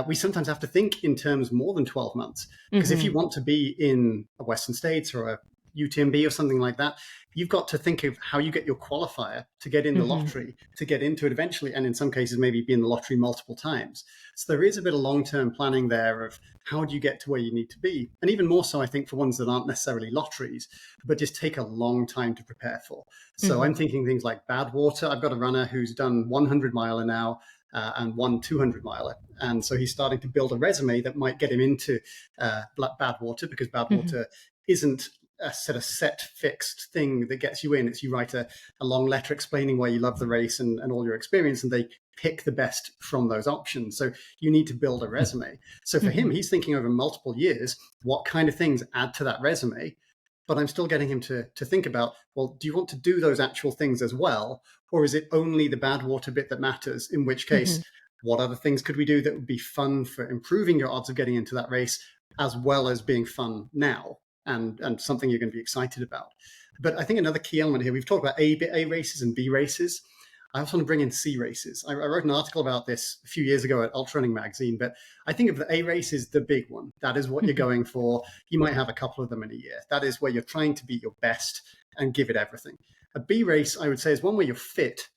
we sometimes have to think in terms more than 12 months. Because if you want to be in a Western States or a UTMB or something like that, you've got to think of how you get your qualifier to get in the lottery, to get into it eventually, and in some cases maybe be in the lottery multiple times. So there is a bit of long-term planning there of how do you get to where you need to be, and even more so I think for ones that aren't necessarily lotteries but just take a long time to prepare for. So I'm thinking things like Badwater. I've got a runner who's done 100 miler now and one 200 miler. And so he's starting to build a resume that might get him into Badwater, because Badwater isn't a sort of set fixed thing that gets you in. It's you write a long letter explaining why you love the race and all your experience, and they pick the best from those options. So you need to build a resume. So for him, he's thinking over multiple years, what kind of things add to that resume? But I'm still getting him to think about, well, do you want to do those actual things as well? Or is it only the Badwater bit that matters? In which case, what other things could we do that would be fun for improving your odds of getting into that race, as well as being fun now and something you're going to be excited about? But I think another key element here, we've talked about A races and B races. I also want to bring in C races. I wrote an article about this a few years ago at Ultra Running Magazine, but I think of the A race as the big one. That is what you're going for. You might have a couple of them in a year. That is where you're trying to be your best and give it everything. A B race, I would say, is one where you're fit,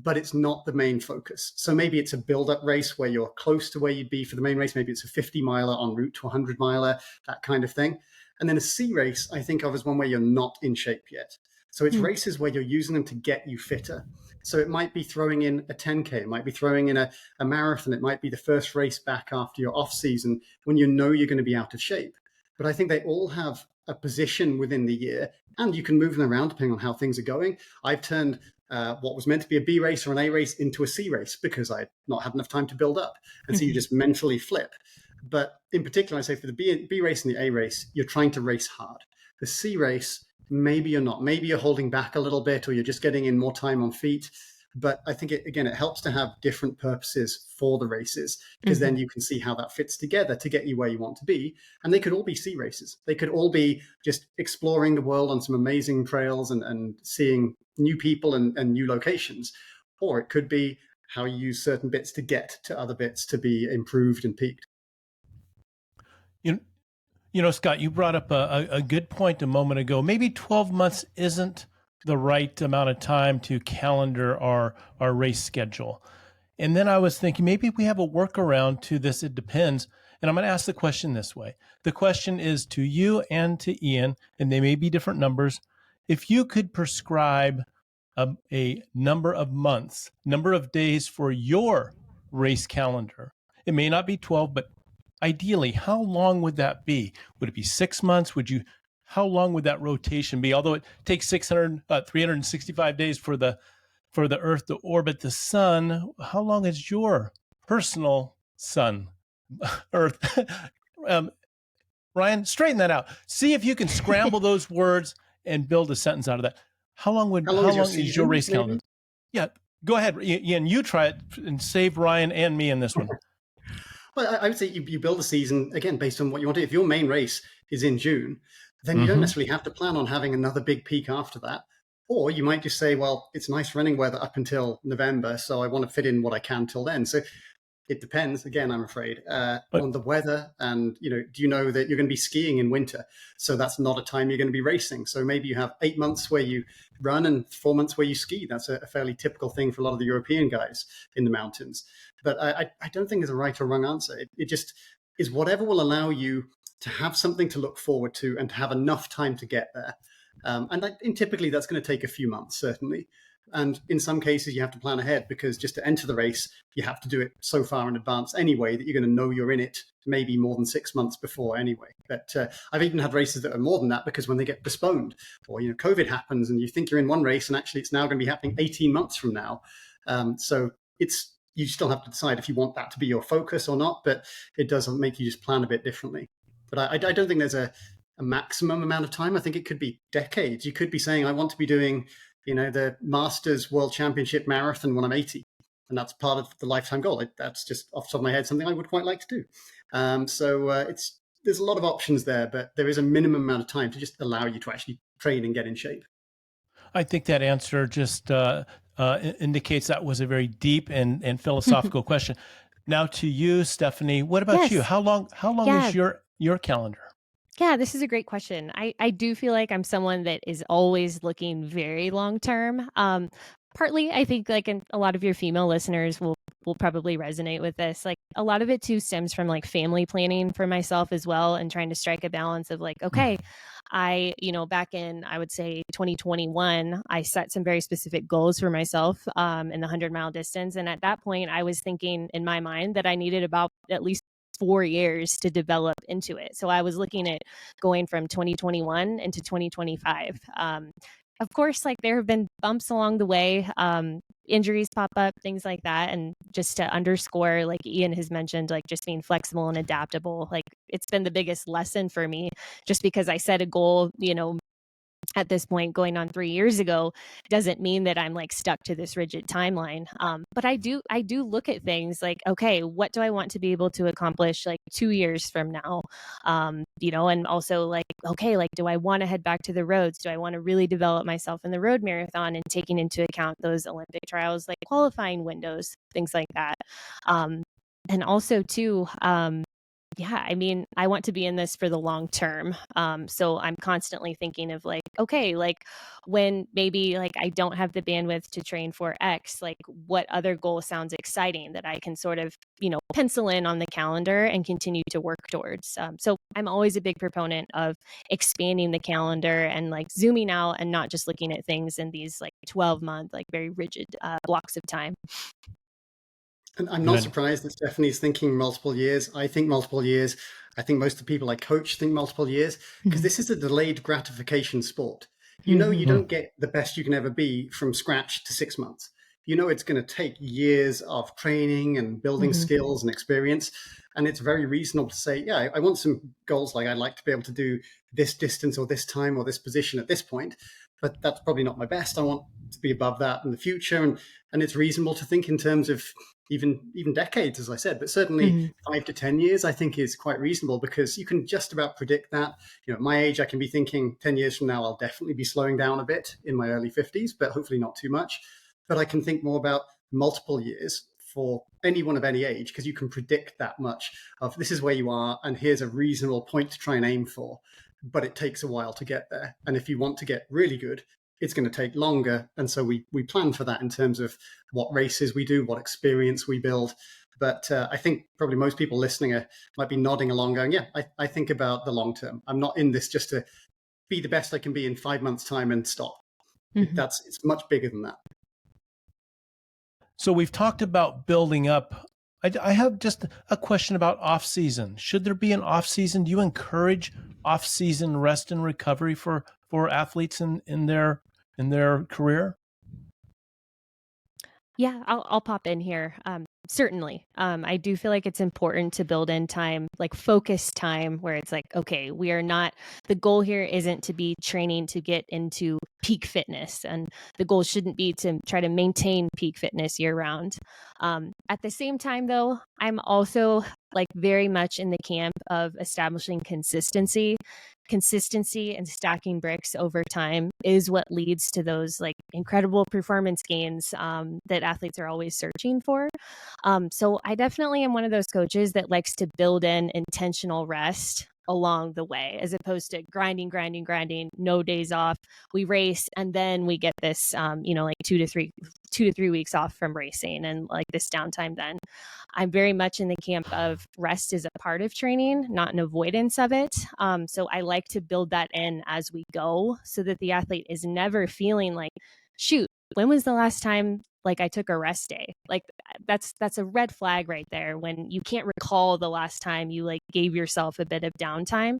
but it's not the main focus. So maybe it's a build-up race where you're close to where you'd be for the main race. Maybe it's a 50 miler en route to a 100 miler, that kind of thing. And then a C race, I think of as one where you're not in shape yet. So it's races where you're using them to get you fitter. So it might be throwing in a 10K, it might be throwing in a marathon, it might be the first race back after your off season when you know you're going to be out of shape. But I think they all have a position within the year, and you can move them around depending on how things are going. I've turned what was meant to be a B race or an A race into a C race because I'd not had enough time to build up. And so you just mentally flip. But in particular, I say for the B race and the A race, you're trying to race hard. The C race, maybe you're not. Maybe you're holding back a little bit, or you're just getting in more time on feet. But I think, it helps to have different purposes for the races, because then you can see how that fits together to get you where you want to be. And they could all be C races. They could all be just exploring the world on some amazing trails and seeing new people and new locations. Or it could be how you use certain bits to get to other bits to be improved and peaked. You know, Scott, you brought up a good point a moment ago. Maybe 12 months isn't the right amount of time to calendar our race schedule. And then I was thinking maybe we have a workaround to this. It depends. And I'm going to ask the question this way. The question is to you and to Ian, and they may be different numbers. If you could prescribe a number of months, number of days for your race calendar, it may not be 12, but ideally, how long would that be? Would it be 6 months? How long would that rotation be? Although it takes 365 days for the Earth to orbit the sun, how long is your personal sun, Earth? Ryan, straighten that out. See if you can scramble those words and build a sentence out of that. How long is your race calendar? Yeah, go ahead, Ian. You try it and save Ryan and me in this one. Well, I would say you build a season, again, based on what you want to do. If your main race is in June, then you don't necessarily have to plan on having another big peak after that. Or you might just say, well, it's nice running weather up until November, so I want to fit in what I can till then. So it depends, again, I'm afraid, on the weather. And, do you know that you're going to be skiing in winter? So that's not a time you're going to be racing. So maybe you have 8 months where you run and 4 months where you ski. That's a fairly typical thing for a lot of the European guys in the mountains. But I don't think there's a right or wrong answer. It just is whatever will allow you to have something to look forward to and to have enough time to get there. And typically that's going to take a few months, certainly. And in some cases, you have to plan ahead, because just to enter the race, you have to do it so far in advance anyway that you're going to know you're in it maybe more than 6 months before anyway. But I've even had races that are more than that, because when they get postponed, or COVID happens and you think you're in one race and actually it's now going to be happening 18 months from now. So you still have to decide if you want that to be your focus or not, but it does make you just plan a bit differently. But I don't think there's a maximum amount of time. I think it could be decades. You could be saying, I want to be doing, the Masters World Championship Marathon when I'm 80. And that's part of the lifetime goal. That's just off the top of my head, something I would quite like to do. There's a lot of options there, but there is a minimum amount of time to just allow you to actually train and get in shape. I think that answer just indicates that was a very deep and philosophical question. Now to you, Stefanie, what about you? How long is your calendar? Yeah, this is a great question. I do feel like I'm someone that is always looking very long term. Partly, I think and a lot of your female listeners will probably resonate with this. Like a lot of it too stems from family planning for myself as well, and trying to strike a balance of okay, I, back in, I would say 2021, I set some very specific goals for myself in the 100-mile distance. And at that point, I was thinking in my mind that I needed about at least 4 years to develop into it. So I was looking at going from 2021 into 2025. Of course, there have been bumps along the way, injuries pop up, things like that. And just to underscore, like Ian has mentioned, just being flexible and adaptable, it's been the biggest lesson for me, just because I set a goal, at this point going on 3 years ago, doesn't mean that I'm stuck to this rigid timeline. But I do look at things okay, what do I want to be able to accomplish 2 years from now? And also okay, do I want to head back to the roads? Do I want to really develop myself in the road marathon, and taking into account those Olympic trials, qualifying windows, things like that. And also too, I want to be in this for the long term. So I'm constantly thinking of okay, like when maybe like I don't have the bandwidth to train for X, like what other goal sounds exciting that I can sort of, pencil in on the calendar and continue to work towards. So I'm always a big proponent of expanding the calendar and like zooming out and not just looking at things in these like 12-month, like very rigid blocks of time. And I'm not surprised that Stephanie's thinking multiple years. I think multiple years. I think most of the people I coach think multiple years, because this is a delayed gratification sport. You know, you don't get the best you can ever be from scratch to 6 months. You know, it's going to take years of training and building skills and experience. And it's very reasonable to say, yeah, I want some goals, like I'd like to be able to do this distance or this time or this position at this point, but that's probably not my best. I want to be above that in the future. And it's reasonable to think in terms of even decades, as I said, but certainly 5 to 10 years, I think is quite reasonable, because you can just about predict that. You know, at my age, I can be thinking 10 years from now, I'll definitely be slowing down a bit in my early 50s, but hopefully not too much. But I can think more about multiple years for anyone of any age, because you can predict that much of this is where you are, and here's a reasonable point to try and aim for. But it takes a while to get there. And if you want to get really good, it's going to take longer. And so we plan for that in terms of what races we do, what experience we build. But I think probably most people listening might be nodding along going, yeah, I think about the long term. I'm not in this just to be the best I can be in 5 months' time and stop. It's much bigger than that. So we've talked about building up. I have just a question about off season. Should there be an off season? Do you encourage off season rest and recovery for athletes in their career? Yeah, I'll pop in here. Certainly. I do feel like it's important to build in time, like focus time, where it's like, okay, the goal here isn't to be training to get into peak fitness. And the goal shouldn't be to try to maintain peak fitness year round. At the same time, though, I'm also like very much in the camp of establishing consistency. Consistency and stacking bricks over time is what leads to those like incredible performance gains that athletes are always searching for. So I definitely am one of those coaches that likes to build in intentional rest along the way, as opposed to grinding, no days off. We race and then we get this, like 2 to 3 weeks off from racing and like this downtime then. I'm very much in the camp of rest is a part of training, not an avoidance of it. So I like to build that in as we go so that the athlete is never feeling like, shoot, when was the last time like I took a rest day? Like that's a red flag right there when you can't recall the last time you like gave yourself a bit of downtime.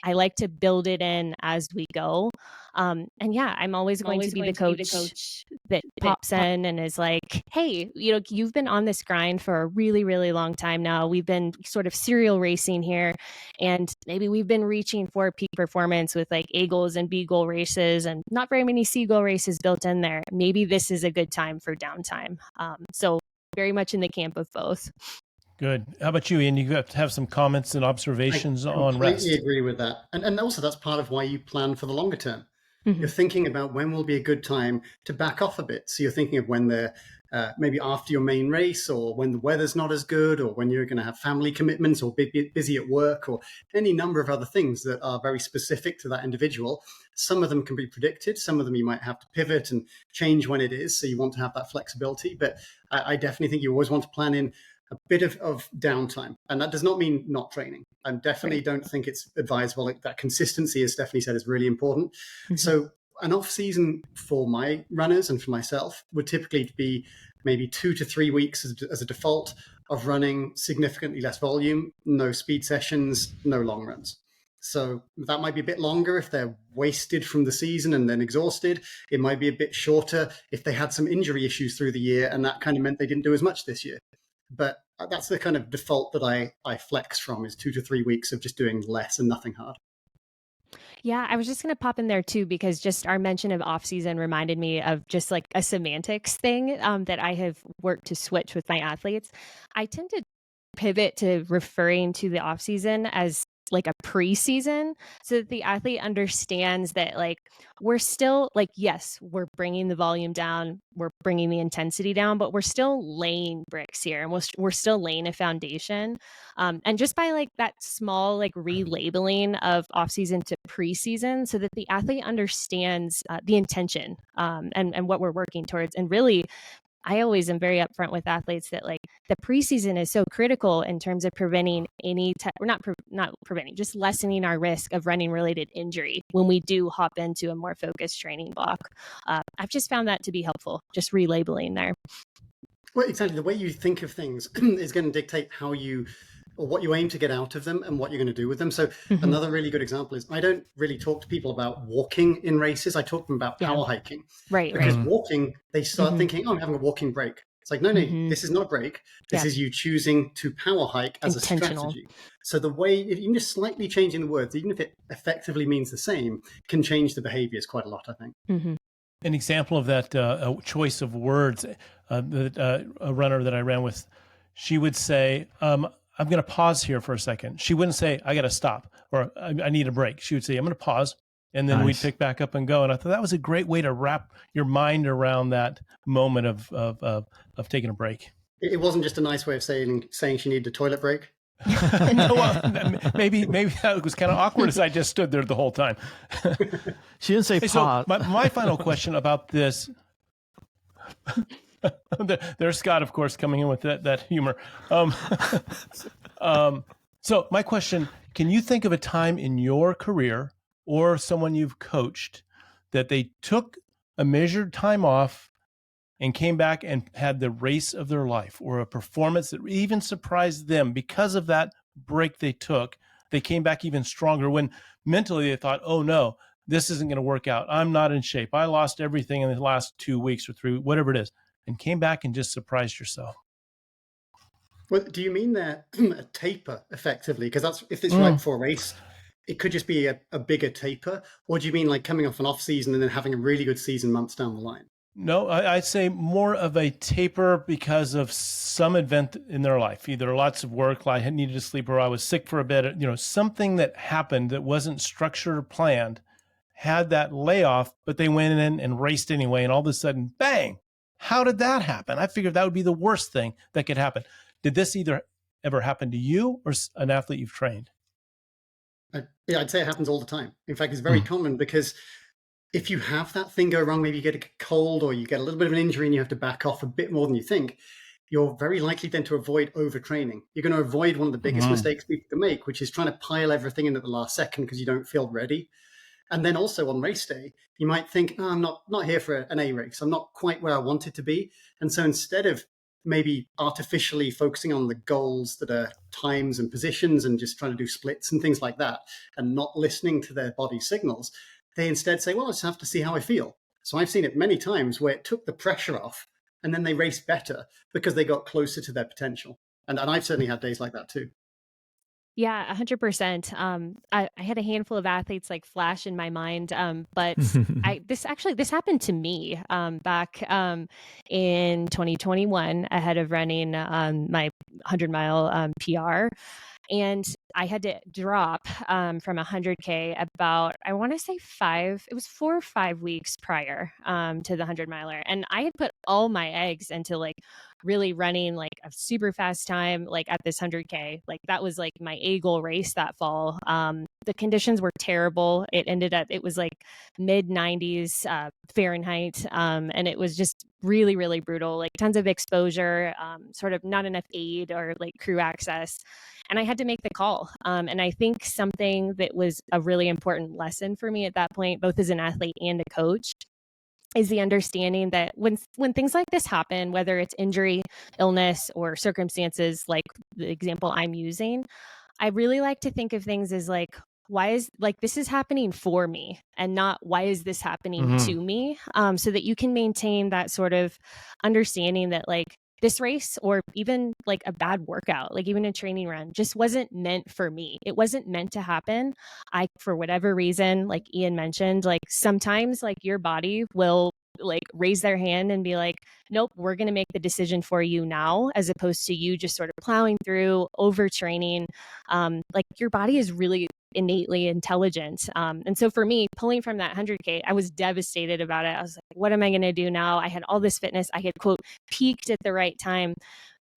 I like to build it in as we go. And yeah, I'm always going to be the coach that pops in and is like, hey, you've been on this grind for a really, really long time now. We've been sort of serial racing here. And maybe we've been reaching for peak performance with like A goals and B goal races and not very many C goal races built in there. Maybe this is a good time for downtime. So very much in the camp of both. Good. How about you, Ian? You have to have some comments and observations on rest. I completely agree with that. And also that's part of why you plan for the longer term. You're thinking about when will be a good time to back off a bit. So you're thinking of when they're maybe after your main race, or when the weather's not as good, or when you're going to have family commitments or be busy at work, or any number of other things that are very specific to that individual. Some of them can be predicted. Some of them you might have to pivot and change when it is. So you want to have that flexibility. But I definitely think you always want to plan in a bit of downtime. And that does not mean not training. I definitely don't think it's advisable. That consistency, as Stefanie said, is really important. So an off season for my runners and for myself would typically be maybe 2 to 3 weeks as a default of running significantly less volume, no speed sessions, no long runs. So that might be a bit longer if they're wasted from the season and then exhausted. It might be a bit shorter if they had some injury issues through the year, and that kind of meant they didn't do as much this year. But that's the kind of default that I flex from, is 2 to 3 weeks of just doing less and nothing hard. Yeah, I was just going to pop in there too, because just our mention of off season reminded me of just like a semantics thing that I have worked to switch with my athletes. I tend to pivot to referring to the off season as like a preseason, so that the athlete understands that like we're still like, yes, we're bringing the volume down, we're bringing the intensity down, but we're still laying bricks here, and we're still laying a foundation. And just by like that small like relabeling of off season to preseason, so that the athlete understands the intention, and what we're working towards. And really, I always am very upfront with athletes that like the preseason is so critical in terms of preventing or not preventing, just lessening our risk of running related injury when we do hop into a more focused training block. I've just found that to be helpful, just relabeling there. Well, exactly. The way you think of things is going to dictate how you, or what you aim to get out of them and what you're going to do with them. So another really good example is I don't really talk to people about walking in races. I talk to them about power hiking. Right. Because walking, they start thinking, oh, I'm having a walking break. It's like, no, this is not a break. This is you choosing to power hike as a strategy. So the way, even just slightly changing the words, even if it effectively means the same, can change the behaviors quite a lot, I think. An example of that choice of words, a runner that I ran with, she would say, I'm going to pause here for a second. She wouldn't say, I got to stop, or I need a break. She would say, I'm going to pause. And then we'd pick back up and go. And I thought that was a great way to wrap your mind around that moment of taking a break. It wasn't just a nice way of saying she needed a toilet break. Well, maybe that was kind of awkward as I just stood there the whole time. She didn't say pause. So my final question about this. There's Scott, of course, coming in with that humor. So my question, can you think of a time in your career or someone you've coached that they took a measured time off and came back and had the race of their life, or a performance that even surprised them because of that break they took? They came back even stronger when mentally they thought, oh no, this isn't going to work out. I'm not in shape. I lost everything in the last 2 weeks or 3, whatever it is, and came back and just surprised yourself. Well, do you mean that a taper effectively? Because that's, if it's right before a race, it could just be a bigger taper. Or do you mean like coming off an off season and then having a really good season months down the line? No, I'd say more of a taper because of some event in their life, either lots of work, like I needed to sleep, or I was sick for a bit, something that happened that wasn't structured or planned, had that layoff, but they went in and raced anyway. And all of a sudden, bang, how did that happen? I figured that would be the worst thing that could happen. Did this ever happen to you or an athlete you've trained? Yeah, I'd say it happens all the time. In fact, it's very common, because if you have that thing go wrong, maybe you get a cold or you get a little bit of an injury and you have to back off a bit more than you think, you're very likely then to avoid overtraining. You're going to avoid one of the biggest mistakes people can make, which is trying to pile everything in at the last second because you don't feel ready. And then also on race day, you might think, oh, I'm not here for an A race. I'm not quite where I wanted to be. And so instead of maybe artificially focusing on the goals that are times and positions and just trying to do splits and things like that, and not listening to their body signals, they instead say, well, I just have to see how I feel. So I've seen it many times where it took the pressure off and then they raced better because they got closer to their potential. And I've certainly had days like that too. Yeah, 100%. I had a handful of athletes like flash in my mind, but this happened to me back in 2021 ahead of running my 100-mile PR. And I had to drop from 100K about, I want to say 4 or 5 weeks prior to the 100-miler. And I had put all my eggs into like really running like a super fast time, like at this 100K. Like that was like my A goal race that fall. The conditions were terrible. It was like mid 90s Fahrenheit. And it was just really, really brutal, like tons of exposure, sort of not enough aid or like crew access. And I had to make the call. And I think something that was a really important lesson for me at that point, both as an athlete and a coach, is the understanding that when things like this happen, whether it's injury, illness, or circumstances like the example I'm using, I really like to think of things as like, why is like this is happening for me and not why is this happening to me? So that you can maintain that sort of understanding that like this race or even like a bad workout, like even a training run, just wasn't meant for me. It wasn't meant to happen. For whatever reason, like Ian mentioned, like sometimes like your body will like raise their hand and be like, nope, we're going to make the decision for you now, as opposed to you just sort of plowing through, overtraining. Like your body is really innately intelligent. And so for me, pulling from that 100K, I was devastated about it. I was like, what am I going to do now? I had all this fitness. I had, quote, peaked at the right time.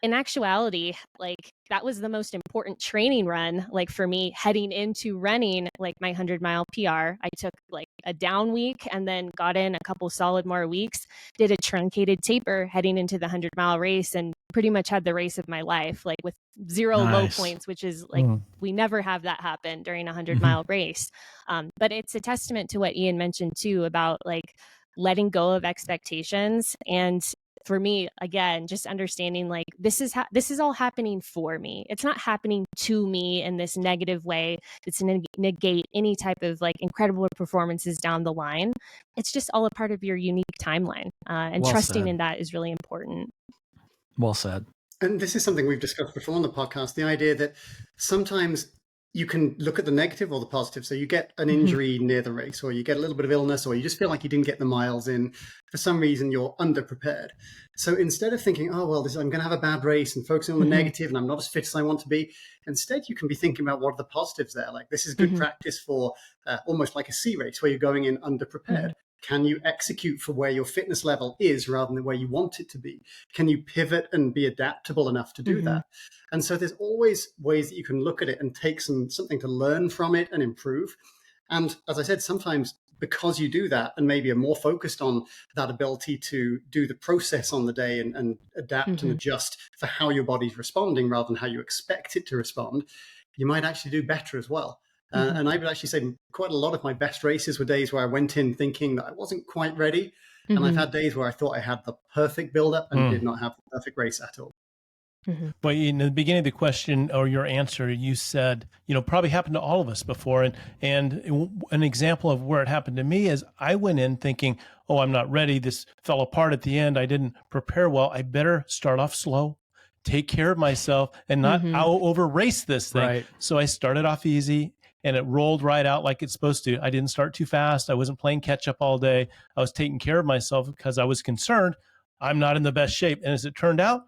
In actuality, like that was the most important training run, like for me heading into running like my 100-mile PR. I took like a down week and then got in a couple solid more weeks, did a truncated taper heading into the 100-mile race, and pretty much had the race of my life, like with zero low points, which is like, we never have that happen during a 100-mile race. But it's a testament to what Ian mentioned too, about like letting go of expectations. And for me, again, just understanding like this is all happening for me. It's not happening to me in this negative way that's negate any type of like incredible performances down the line. It's just all a part of your unique timeline, and Well trusting said. in that is really important. Well said. And this is something we've discussed before on the podcast, the idea that sometimes you can look at the negative or the positive. So you get an injury near the race, or you get a little bit of illness, or you just feel like you didn't get the miles in. For some reason, you're underprepared. So instead of thinking, oh, well, I'm going to have a bad race and focusing on the negative and I'm not as fit as I want to be, instead, you can be thinking about what are the positives there. Like this is good practice for almost like a C race where you're going in underprepared. Can you execute for where your fitness level is rather than where you want it to be? Can you pivot and be adaptable enough to do that? And so there's always ways that you can look at it and take something to learn from it and improve. And as I said, sometimes because you do that and maybe are more focused on that ability to do the process on the day and adapt and adjust for how your body's responding rather than how you expect it to respond, you might actually do better as well. And I would actually say quite a lot of my best races were days where I went in thinking that I wasn't quite ready. And I've had days where I thought I had the perfect build-up and did not have the perfect race at all. Well, in the beginning of the question or your answer, you said, probably happened to all of us before. And an example of where it happened to me is I went in thinking, oh, I'm not ready. This fell apart at the end. I didn't prepare well. I better start off slow, take care of myself, and not over race this thing. Right. So I started off easy. And it rolled right out like it's supposed to. I didn't start too fast. I wasn't playing catch up all day. I was taking care of myself because I was concerned I'm not in the best shape. And as it turned out,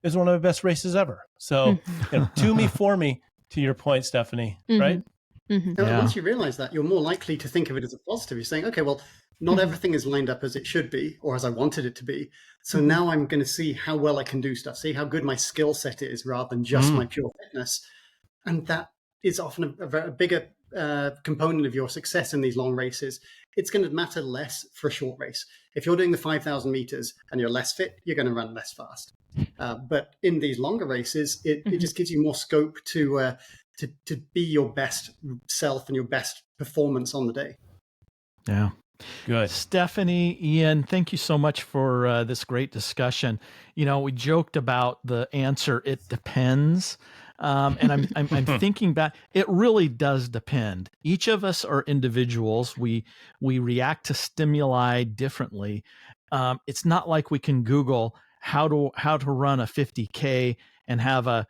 it was one of the best races ever. So, to me, for me, to your point, Stefanie, right? And once you realize that, you're more likely to think of it as a positive. You're saying, okay, well, not everything is lined up as it should be or as I wanted it to be. So now I'm going to see how well I can do stuff, see how good my skill set is rather than just my pure fitness. And that is often a bigger component of your success in these long races. It's going to matter less for a short race. If you're doing the 5,000 meters and you're less fit, you're going to run less fast. But in these longer races, it just gives you more scope to be your best self and your best performance on the day. Yeah. Good. Stefanie, Ian, thank you so much for this great discussion. We joked about the answer, it depends. And I'm thinking back, it really does depend. Each of us are individuals. We react to stimuli differently. It's not like we can Google how to run a 50K and have an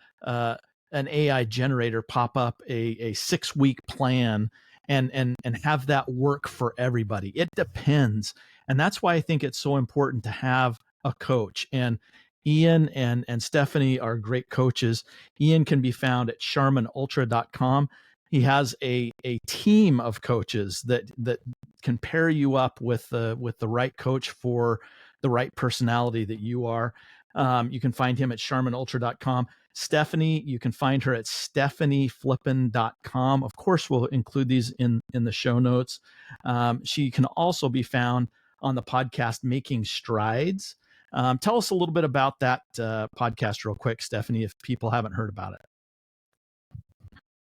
AI generator pop up a 6-week plan and have that work for everybody. It depends. And that's why I think it's so important to have a coach. And Ian and Stefanie are great coaches. Ian can be found at sharmanultra.com. He has a team of coaches that can pair you up with the right coach for the right personality that you are. You can find him at sharmanultra.com. Stefanie, you can find her at stefanieflippin.com. Of course, we'll include these in the show notes. She can also be found on the podcast Making Strides. Tell us a little bit about that podcast real quick, Stefanie, if people haven't heard about it.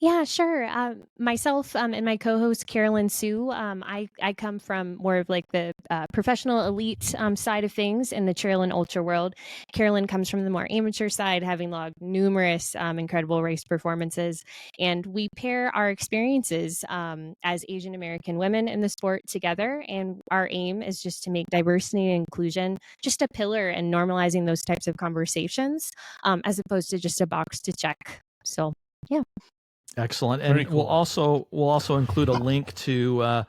Yeah, sure. Myself and my co-host Carolyn Sue, I come from more of like the professional elite side of things in the trail and ultra world. Carolyn comes from the more amateur side, having logged numerous incredible race performances. And we pair our experiences as Asian American women in the sport together. And our aim is just to make diversity and inclusion just a pillar in normalizing those types of conversations, as opposed to just a box to check. So, yeah. Excellent. And Very cool. we'll also include a link to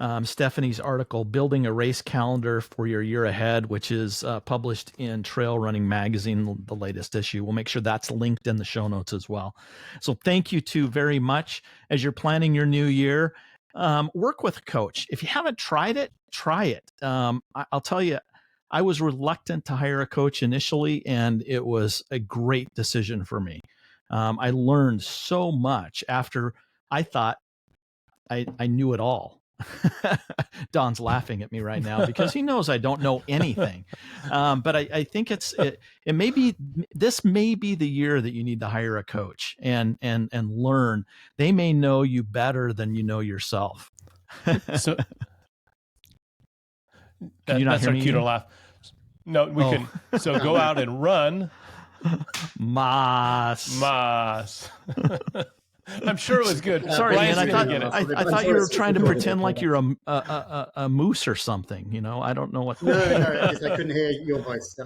Stefanie's article, Building a Race Calendar for Your Year Ahead, which is published in Trail Running Magazine, the latest issue. We'll make sure that's linked in the show notes as well. So thank you two very much. As you're planning your new year, work with a coach. If you haven't tried it, try it. I'll tell you, I was reluctant to hire a coach initially, and it was a great decision for me. I learned so much after I thought I knew it all. Don's laughing at me right now because he knows I don't know anything. But I think it may be, this may be the year that you need to hire a coach and learn. They may know you better than you know yourself. So that's our cue to laugh. No, we can. So go out and run. Mas. I'm sure it was good. Sorry, man. I thought you were trying to pretend like you're a moose or something. You know, I don't know what. No, I couldn't hear your voice.